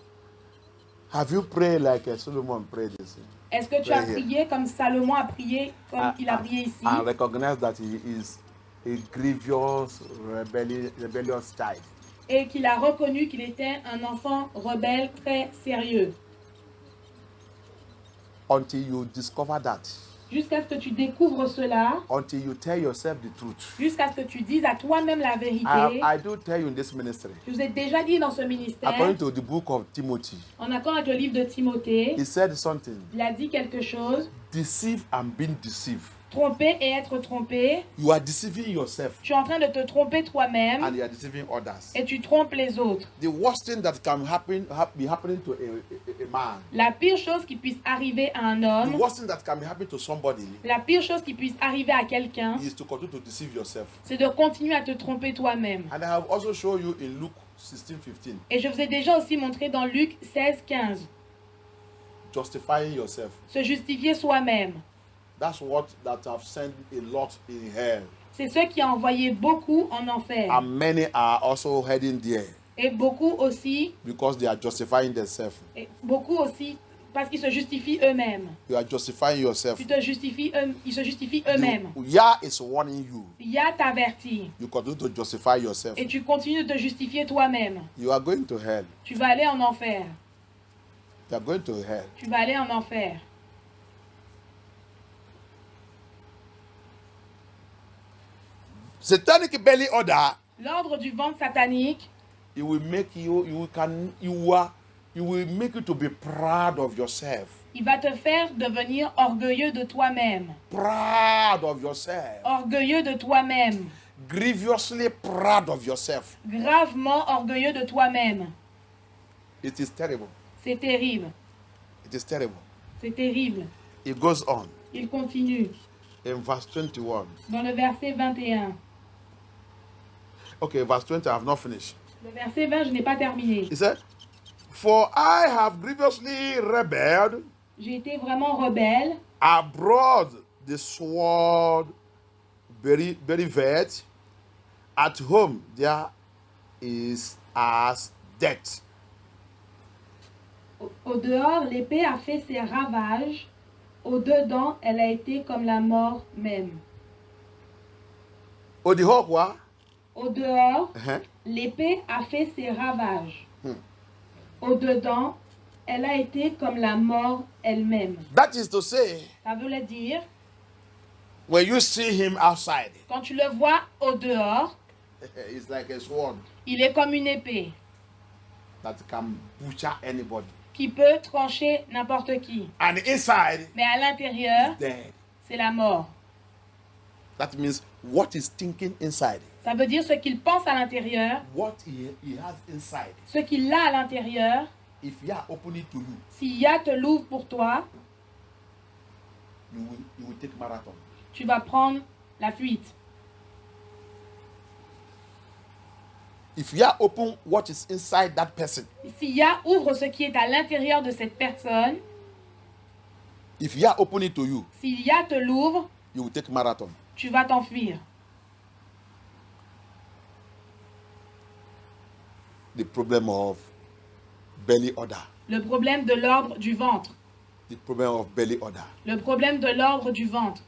Have you prayed like Solomon prayed this? Est-ce que tu as Pray here. prié comme Salomon a prié, comme il a prié ici? And recognize that he is a grievous, rebellious child. Et qu'il a reconnu qu'il était un enfant rebelle très sérieux. Until you discover that. Jusqu'à ce que tu découvres cela, Until you tell yourself the truth. jusqu'à ce que tu dises à toi-même la vérité. I do tell you in this ministry. Je vous ai déjà dit dans ce ministère, According to the book of Timothy, en accord avec le livre de Timothée, he said something. il a dit quelque chose. Deceive and being deceived. Tromper et être trompé. You are deceiving yourself Tu es en train de te tromper toi-même and you are deceiving others. et tu trompes les autres. The worst thing that can be happening to a man, La pire chose qui puisse arriver à un the homme, worst thing that can be happening to somebody la pire chose qui puisse arriver à quelqu'un, is to continue to deceive yourself. c'est de continuer à te tromper toi-même. And I have also shown you in Luke 16:15, Et je vous ai déjà aussi montré dans Luc 16, 15, justifying yourself. se justifier soi-même. That's what that have sent a lot in hell. C'est ce qui a envoyé beaucoup en enfer. And many are also heading there Et beaucoup aussi, because they are justifying themselves. parce qu'ils se justifient eux-mêmes. You are justifying yourself. Ils se justifient eux-mêmes. Yah is warning you. Yah t'avertit. You continue to justify yourself. Et tu continues de te justifier toi-même. You are going to hell. Tu vas aller en enfer. You are going to hell. Tu vas aller en enfer. Satanic belly order. L'ordre du ventre satanique, It will make you will make you to be proud of yourself. il va te faire devenir orgueilleux de toi-même. Proud of yourself. Orgueilleux de toi-même. grievously proud of yourself. Gravement orgueilleux de toi-même. It is terrible. C'est terrible. It is terrible. C'est terrible. It goes on Il continue in verse 21. dans le verset 21. Okay, verse 20, I have not finished. Le verset 20, je n'ai pas terminé. He said, For I have grievously rebelled. J'ai été vraiment rebelle. Abroad the sword very vet. At home there is as death. Au dehors, l'épée a fait ses ravages. Au dedans, elle a été comme la mort même. Au dehors quoi? Au dehors, Uh-huh. l'épée a fait ses ravages. Au dedans, elle a été comme la mort elle-même. That is to say, Ça veut dire, when you see him outside, quand tu le vois au dehors, it's like a sword il est comme une épée that can butcher anybody. qui peut trancher n'importe qui. And inside, Mais à l'intérieur, dead. c'est la mort. That means what is thinking inside, Ça veut dire ce qu'il pense à l'intérieur, what he has inside. ce qu'il a à l'intérieur. If he are opening to you, Si Yah te l'ouvre pour toi, you will take marathon. tu vas prendre la fuite. If you are open what is inside that person, Si Yah ouvre ce qui est à l'intérieur de cette personne, if you are opening to you, si Yah te l'ouvre, you will take marathon. tu vas t'enfuir. The problem of belly order. Le problème de l'ordre du ventre. The problem of belly order. Le problème de l'ordre du ventre.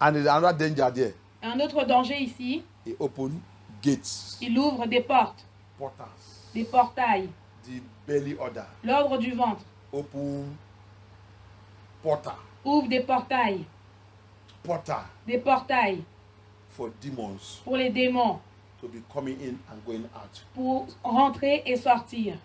And there's another danger there. Un autre danger ici, He open gates, il ouvre des portes, portals. des portails. The belly order. L'ordre du ventre Open portal. ouvre des portails. Portal Des portails for demons pour les démons, to be coming in and going out. pour rentrer et sortir.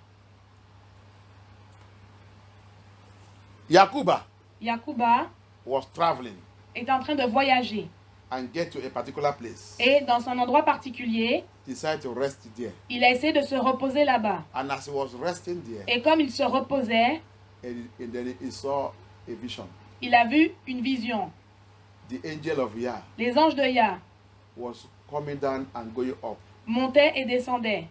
Yakuba Yakuba was traveling est en train de voyager. and get to a particular place. Et dans un endroit particulier, Decided to rest there. il a essayé de se reposer là-bas. And as he was resting there, Et comme il se reposait, and then he saw a vision. il a vu une vision. The angel of Yah Les anges de Yah was coming down and going up. montaient et descendaient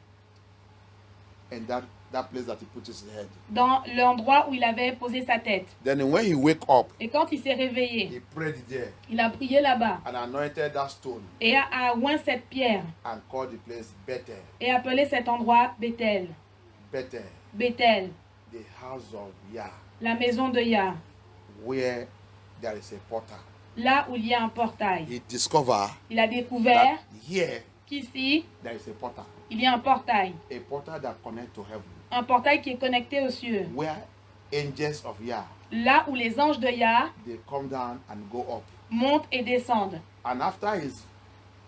And that place that he put his head. dans l'endroit où il avait posé sa tête. Then when he wake up, Et quand il s'est réveillé, he prayed there il a prié là-bas and anointed that stone et a oint cette pierre and called the place Bethel. et appelé cet endroit Bethel. Bethel, Bethel, the house of Yah, la maison de Yah, where there is a portal. là où il y a un portail. He discovered Il a découvert that here qu'ici, there is a portal. il y a un portail. A portal that connects to heaven. Un portail qui est connecté aux cieux. Where angels of Yah, Là où les anges de Yah they come down and go up. montent et descendent. And after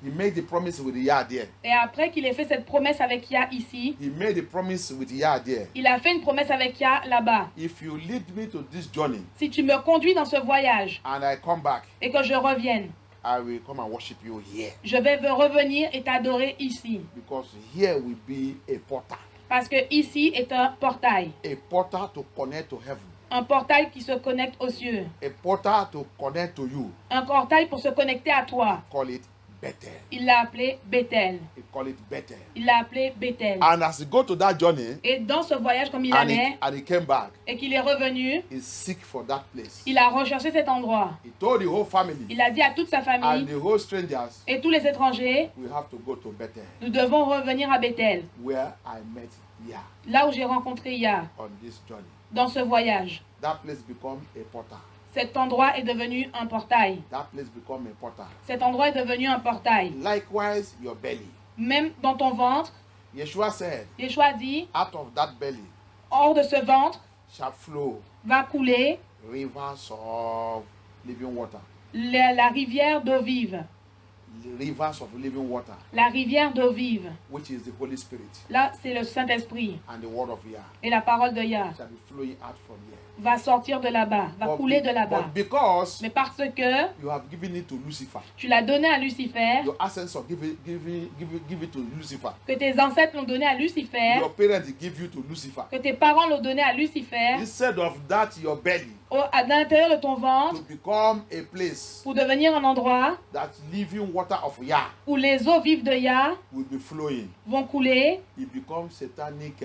he made the promise with Yah there. Et après qu'il ait fait cette promesse avec Yah ici, He made the promise with Yah there. il a fait une promesse avec Yah là-bas. If you lead me to this journey Si tu me conduis dans ce voyage and I come back, et que je revienne, I will come and worship you here. je vais revenir et t'adorer ici. Because here will be a portal. Parce que ici est un portail. A portal to connect to heaven. Un portail qui se connecte aux cieux. A portal to connect to you. Un portail pour se connecter à toi. Call it Bethel. Il l'a appelé Bethel. He call it Bethel. Il l'a appelé Bethel. And as he go to that journey Et dans ce voyage, comme il and allait, he came back, et qu'il est revenu, he seek for that place. il a recherché cet endroit. He told the whole family Il a dit à toute sa and famille the whole strangers, et tous les étrangers, we have to go to Bethel, nous devons revenir à Bethel, where I met Yah là où j'ai rencontré Yah, on this journey. dans ce voyage. That place become a portal. Cet endroit est devenu un portail. That place become a portal. Cet endroit est devenu un portail. Likewise, your belly. Même dans ton ventre, Yeshua said, Yeshua dit, out of that belly hors de ce ventre shall flow va couler rivers of living water. la rivière d'eau vive. Rivers of living water, La rivière d'eau vive. which is the Holy Spirit Là, c'est le Saint-Esprit and the word of Yah, et la parole de Yah shall be flowing out from here. va sortir de là-bas, va couler de là-bas. But because Mais parce que you have given it to Lucifer, tu l'as donné à Lucifer, your ancestors give it to Lucifer, que tes ancêtres l'ont donné à Lucifer, your parents give you to Lucifer. que tes parents l'ont donné à Lucifer, Instead of that, your belly à l'intérieur de ton ventre, to become a place pour devenir un endroit that living water of Yah où les eaux vives de Yah will be flowing. vont couler, It becomes satanic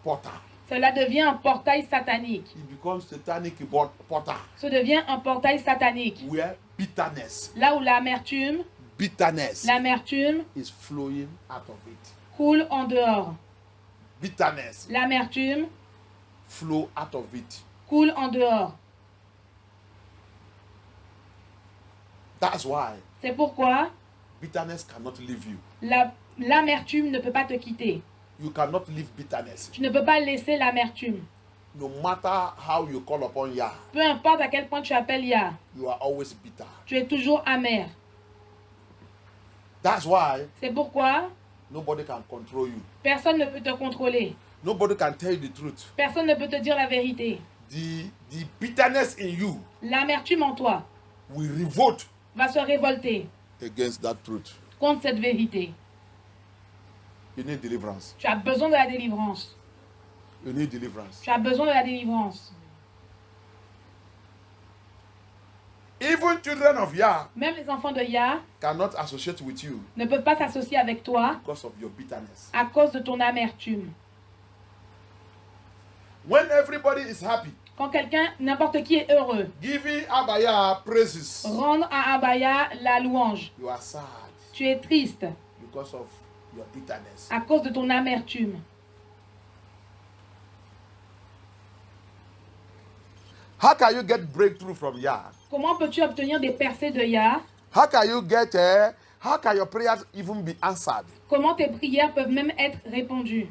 portal. cela devient un portail satanique. It becomes satanic portal Ça devient un portail satanique. where bitterness Là où l'amertume is flowing out of it. coule en dehors. Bitterness L'amertume flow out of it. coule en dehors. That's why C'est pourquoi bitterness cannot leave you. l'amertume ne peut pas te quitter. You cannot leave bitterness. Tu ne peux pas laisser l'amertume. No matter how you call upon Yah, Peu importe à quel point tu appelles Yah, you are always bitter. tu es toujours amer. That's why C'est pourquoi nobody can control you. personne ne peut te contrôler. Nobody can tell you the truth. Personne ne peut te dire la vérité. The bitterness in you L'amertume en toi will revolt va se révolter against that truth. contre cette vérité. You need deliverance. Tu as besoin de la délivrance. You need deliverance. Tu as besoin de la délivrance. Even children of Yah Même les enfants de Yah cannot associate with you ne peuvent pas s'associer avec toi because of your bitterness. à cause de ton amertume. When everybody is happy, Quand quelqu'un, n'importe qui est heureux, giving Abaya praises, rendre à Abaya la louange. you are sad Tu es triste because of your bitterness. à cause de ton amertume. How can you get breakthrough from Yah? Comment peux-tu obtenir des percées de Yah? How can your prayers even be answered? Comment tes prières peuvent même être répondues?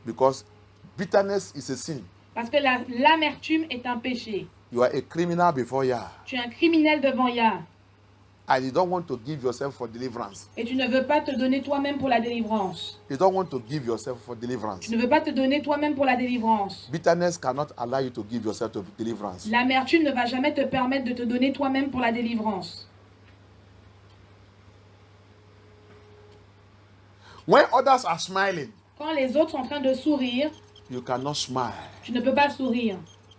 Because bitterness is a sin. Parce que l'amertume est un péché. You are a criminal before Yah. Tu es un criminel devant Yah. And you don't want to give yourself for deliverance. Et tu ne veux pas te donner toi-même pour la délivrance. You don't want to give yourself for deliverance. Tu ne veux pas te donner toi-même pour la délivrance. Bitterness cannot allow you to give yourself to deliverance. L'amertume ne va jamais te permettre de te donner toi-même pour la délivrance. When others are smiling, Quand les autres sont en train de sourire, you cannot smile tu ne peux pas sourire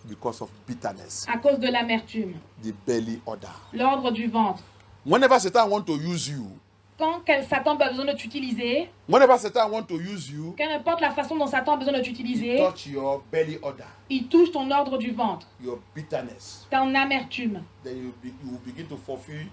because of bitterness. à cause de l'amertume. The belly order. L'ordre du ventre. Whenever Satan wants to use you, Quand Satan a besoin de t'utiliser, whenever Satan wants to use you, qu'importe la façon dont Satan a besoin de t'utiliser, touch your belly order, il touche ton ordre du ventre, your bitterness. ton amertume. Then you will begin to fulfill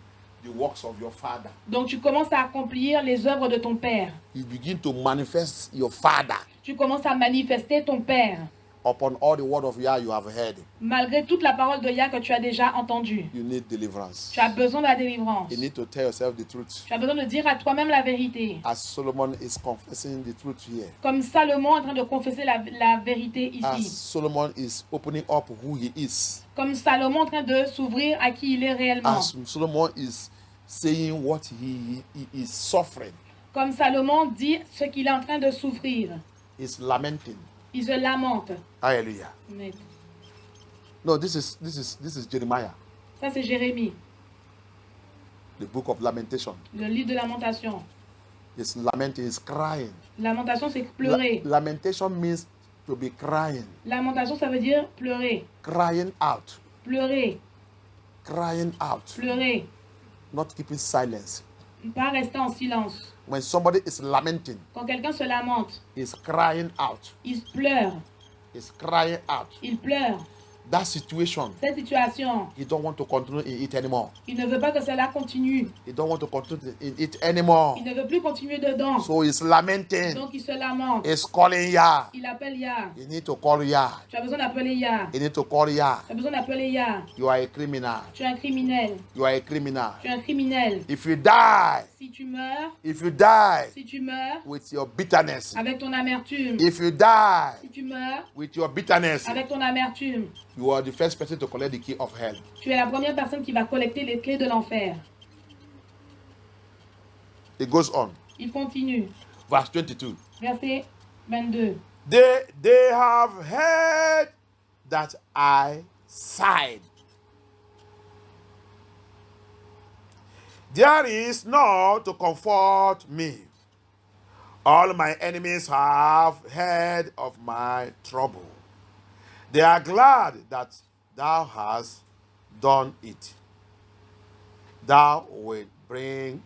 the works of your father. Donc tu commences à accomplir les œuvres de ton père. You begin to manifest your father Tu commences à manifester ton père. upon all the word of Yah you have heard. Malgré toute la parole de Yah que tu as déjà entendue. You need deliverance. Tu as besoin de la délivrance. You need to tell yourself the truth. Tu as besoin de dire à toi-même la vérité. As Solomon is confessing the truth here. Comme Salomon est en train de confesser la vérité As ici. Solomon is opening up who he is. Comme Salomon est en train de s'ouvrir à qui il est réellement. As Solomon is saying what he is suffering. Comme Salomon dit ce qu'il est en train de souffrir. Is lamenting. Il se lamente. Hallelujah. Mais No, this is Jeremiah, ça c'est Jérémie, the book of lamentation. le livre de lamentation. He's lamenting, he's crying. Lamentation c'est pleurer. Lamentation means to be crying. Lamentation ça veut dire pleurer. Crying out. Pleurer. Crying out. Pleurer. Not keeping silence. Pas rester en silence. When somebody is lamenting, Quand quelqu'un se lamente, he's crying out. il pleure. He's crying out. Il pleure. That situation, Cette situation, he don't want to continue in it anymore. il ne veut pas que cela continue. He don't want to continue in it anymore. Il ne veut plus continuer dedans. So he's lamenting. Donc il se lamente. He's calling Yah. Il appelle Yah. You need to call Yah. Tu as besoin d'appeler Yah. You need to call Yah. Tu as besoin d'appeler Yah. You are a criminal. Tu es un criminel. You are a criminal. Tu es un criminel. If you die, Si tu meurs, si you die meurs with your bitterness, avec ton amertume, if you die si tu meurs with your bitterness, avec ton amertume, you are the first person to collect the key of hell. tu es la première personne qui va collecter les clés de l'enfer. It goes on. Il continue. Verse 22. Verset 22. They have heard that I sighed. There is none to comfort me. All my enemies have heard of my trouble. They are glad that thou hast done it. Thou wilt bring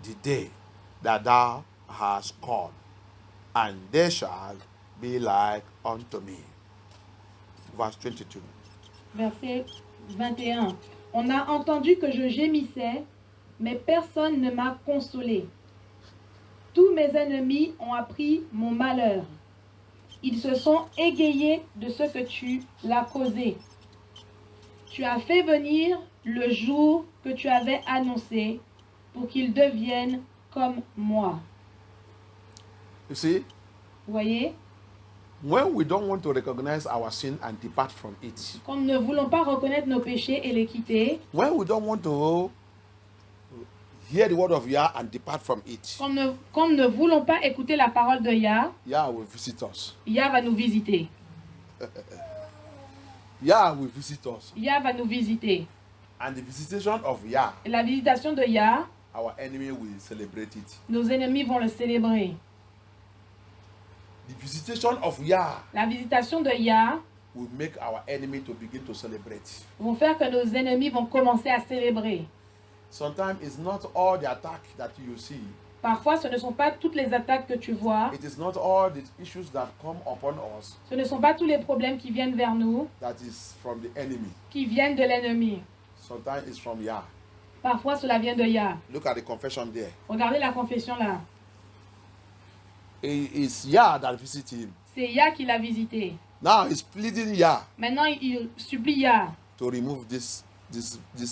the day that thou hast called, and they shall be like unto me. Verse 22. Verset 21. On a entendu que je gémissais, mais personne ne m'a consolé. Tous mes ennemis ont appris mon malheur. Ils se sont égayés de ce que tu l'as causé. Tu as fait venir le jour que tu avais annoncé pour qu'ils deviennent comme moi. You see, Vous voyez? when we don't want to recognize our sin and depart from it, Quand nous ne voulons pas reconnaître nos péchés et les quitter, when we don't want to hear the word of Yah and depart from it, quand nous ne voulons pas écouter la parole de Yah, Yah will visit us. Yah va nous visiter. Yah will visit us. Yah va nous visiter. And the visitation of Yah, Et la visitation de Yah, our enemy will celebrate it. nos ennemis vont le célébrer. The visitation of Yah La visitation de Yah will make our enemy to begin to celebrate. vont faire que nos ennemis vont commencer à célébrer. Sometimes it's not all the attack that you see. Parfois, ce ne sont pas toutes les attaques que tu vois. It is not all the issues that come upon us Ce ne sont pas tous les problèmes qui viennent vers nous, that is from the enemy. qui viennent de l'ennemi. Sometimes it's from Yah. Parfois, cela vient de Yah. Look at the confession there. Regardez la confession là. It's Yah that visits him. C'est Yah qui l'a visité. Now he's pleading Yah Maintenant, il supplie Yah to remove this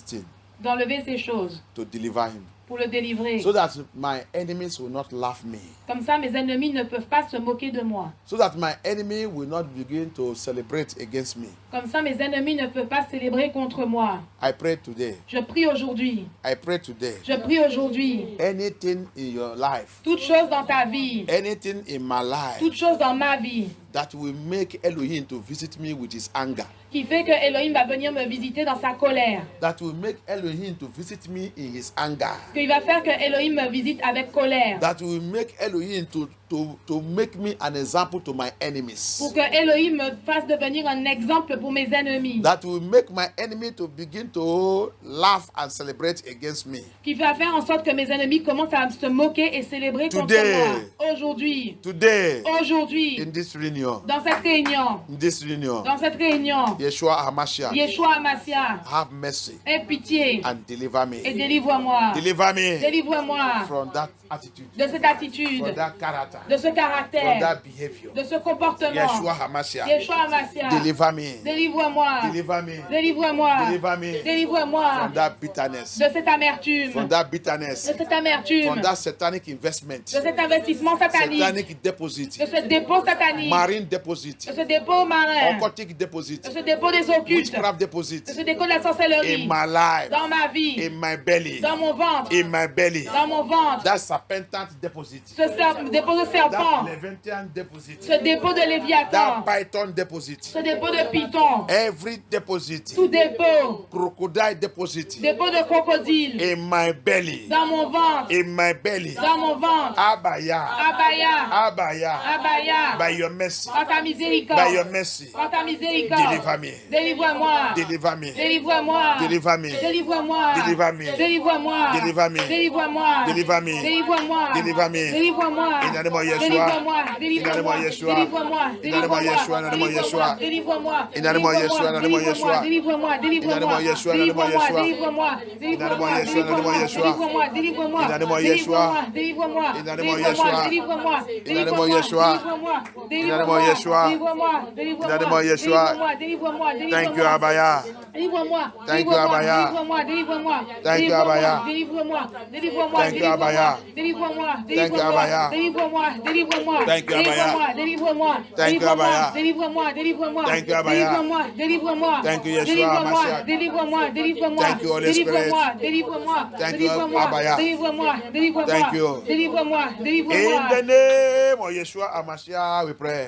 thing, d'enlever ces choses to deliver him, pour le délivrer. so that my enemies will not laugh me, Comme ça, mes ennemis ne peuvent pas se moquer de moi. so that my enemy will not begin to celebrate against me. Comme ça, mes ennemis ne peuvent pas célébrer contre moi. I pray today. Je prie aujourd'hui. I pray today. Je prie aujourd'hui. Anything in your life, Toute chose dans ta vie, anything in my life toute chose dans ma vie, that will make Elohim to visit me with his anger, qui fait que Elohim va venir me visiter dans sa colère. that will make Elohim to visit me in his anger, Qu'il va faire que Elohim me visite avec colère. that will make Elohim to make me an example to my enemies, Pour que Elohim me fasse devenir un exemple pour mes ennemis. that will make my enemy to begin to laugh and celebrate against me. Qui va faire en sorte que mes ennemis commencent à se moquer et célébrer contre Today. moi. Aujourd'hui. Today, Aujourd'hui. in this reunion, Dans cette réunion. dans cette réunion, Yeshua HaMashiach, Yeshua Hamashiach. have mercy Aie pitié. and deliver Et me. délivre-moi. Deliver me Délivre-moi from that attitude, de cette attitude, from that character, de ce from caractère, that behavior. de ce comportement. Yeshua HaMashiach, Yeshua Hamashiach. deliver me. Délivre-moi. Deliver me. Délivre-moi. Deliver me Délivre-moi from that bitterness, de cette amertume, from that bitterness, de cette amertume, from that satanic investment, de cet investissement satanique, satanic deposit, de ce dépôt satanique, marine deposit, de ce dépôt marin, occultic deposit, de ce dépôt des occultes, witchcraft deposit de ce dépôt de la in sorcellerie, my life, dans ma vie, in my belly, dans mon ventre, in my belly. dans mon ventre, That serpentant deposit, dépôt de that serpent, Levantine deposit, ce dépôt de Léviathan, that Python deposit, ce dépôt de Python, every deposit, tout dépôt, crocodile deposit dépôt de crocodile, in my belly, dans mon ventre, in my belly. dans mon ventre, Abaya, Abaya, Abaya, Abaya, by your mercy, par ta by miséricorde, your mercy, par ta miséricorde, deliver me, délivre-moi, deliver me, délivre-moi, deliver me, délivre-moi, deliver me, délivre-moi, deliver me, délivre-moi, deliver me, délivre-moi, deliver me, délivre-moi, in the name of Yeshua, délivre-moi, in the name of Yeshua, délivre-moi, in the name of Yeshua, in the name of Yeshua, délivre-moi, in the name of Yeshua, in the name of Yeshua, délivre-moi, in délivre-moi, the name of Yeshua, in the name of Yeshua, délivre-moi, in the name of Yeshua, in the name of Yeshua, délivre-moi, délivre-moi, in the name of Yeshua, délivre-moi, in the name of Yeshua, délivre-moi, in the name of Yeshua, délivre-moi, in the name of Yeshua, délivre-moi, in the name of Yeshua. délivre-moi, Thank you, Abaya. délivre-moi, Thank you, Abaya. délivre-moi, délivre-moi, Thank you, Abaya. délivre-moi, délivre-moi, Thank you, Abaya. délivre-moi, Thank you, Abaya. délivre-moi, délivre-moi, Thank you, Abaya. délivre-moi, Thank you, Abaya. délivre-moi, délivre-moi, Thank you, Abaya. délivre-moi, délivre-moi, Thank you, Yeshua délivre-moi, Mashiach. délivre-moi, délivre-moi, Thank you, Holy Spirit. délivre-moi, délivre-moi, Thank you, délivre-moi, Abaya. délivre-moi, délivre-moi, Thank you. délivre-moi, In délivre-moi. the name of Yeshua HaMashiach, we pray.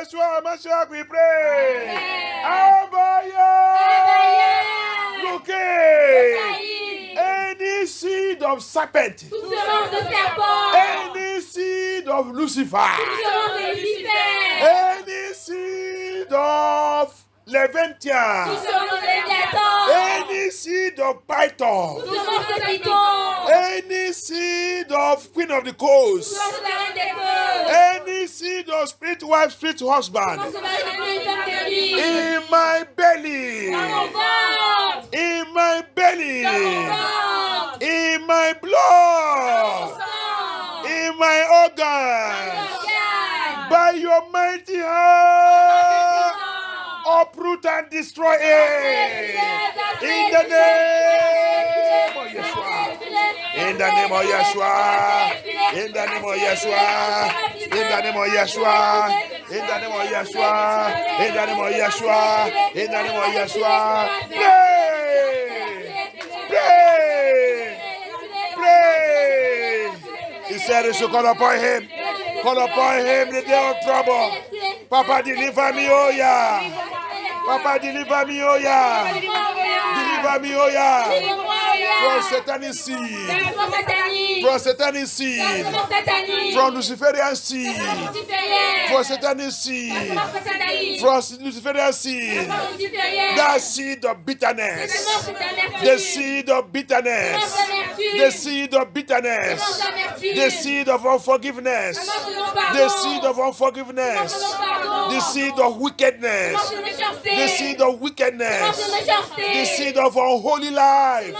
Yeshua Mashiach, we pray. Abaya. Locate any seed of serpent, any seed of Lucifer, any seed of Leviathan, any seed of Python, any seed of Queen of the Coast, any seed of spirit wife, spirit husband, in my belly, in my belly, in my blood, in my organs, by your mighty hand, uproot and destroy it. In the name of Yeshua. In the name of Yeshua. In the name of Yeshua. In the name of Yeshua. In the name of Yeshua. In the name of Yeshua. In the name of Yeshua. Pray. Pray. Pray. He said you should call upon him. Call upon him in the day of trouble. Papa, deliver me, oh yeah. Papa, deliver me, oh yeah. Deliver me, oh yeah. From satanic seed. From satanic seed. From Luciferian seed. From satanic seed. From Luciferian seed. That seed of bitterness. The seed of bitterness. The seed of bitterness. The seed of unforgiveness. The seed of unforgiveness. The seed of wickedness. The seed of wickedness. The seed of unholy life.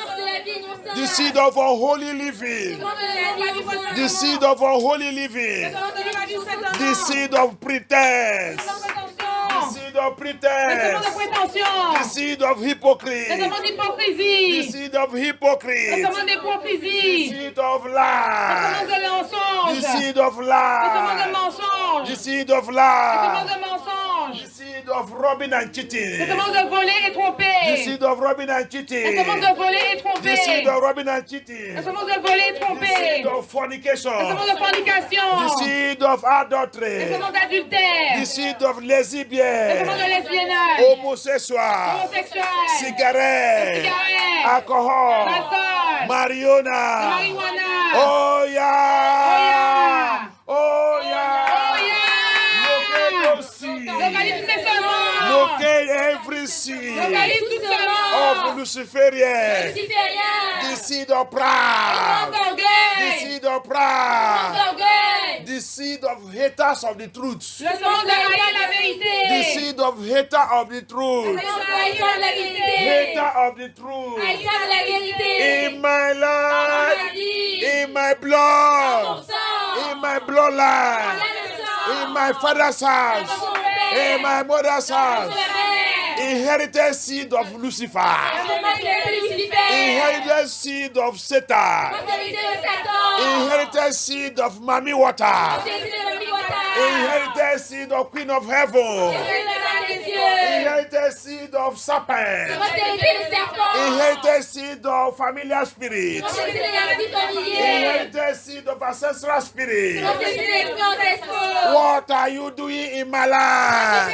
The seed of unholy living. The seed of unholy living. The seed of pretense. The seed of pretense. The seed of hypocrite. The seed of hypocrite. The seed of lie. The seed of lie. The seed of lie. The seed of robbing and cheating. The seed of robbing and cheating. The seed of robbing and cheating. The seed of fornication. The seed of adultery. The seed of lesbian. Homosexual. Cigarette. Alcohol. Marijuana. Oh yeah. Oh yeah. Locate every seed of Luciferian. The seed of pride. The seed of pride. The seed of haters of the truth. The seed of hater of the truth. Hater of the truth. In my life, in my blood, in my bloodline, in my father's house, in my mother's house. Inherited seed of Lucifer. Inherited seed of Satan. Inherited seed of Mami Water. Inherited seed of Queen of Heaven. Inherited seed of serpent. Inherited seed of familiar spirit. Inherited seed of ancestral spirit. What are you doing in my life?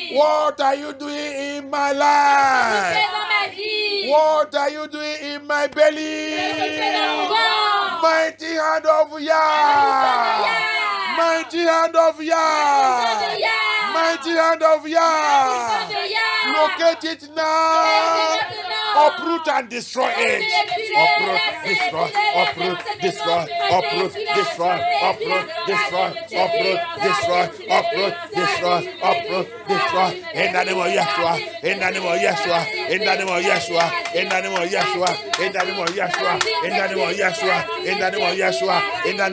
What are you doing in my life? What are you doing in my belly? Mighty hand of Yah. Mighty hand of Yah. Mighty hand of Yah. Locate it now. Uproot and destroy it. Uproot, destroy, uproot, destroy, uproot, destroy, uproot, destroy, uproot, destroy, uproot, destroy, uproot, destroy. In the name of Yeshua, in the name of Yeshua, in the name of Yeshua, in the name of Yeshua, in the name of Yeshua, in the name of Yeshua, in the name of Yeshua, in the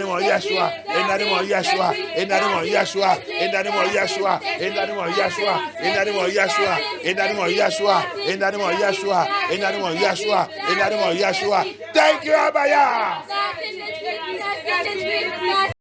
name of Yeshua, in the name of Yeshua, in the name of Yeshua, in the name of Yeshua, in the name of Yeshua, in the name of Yeshua, in the name of Yeshua, in the name of Yeshua, in the name of Yeshua, in the name of Yeshua. Thank you, Abaya.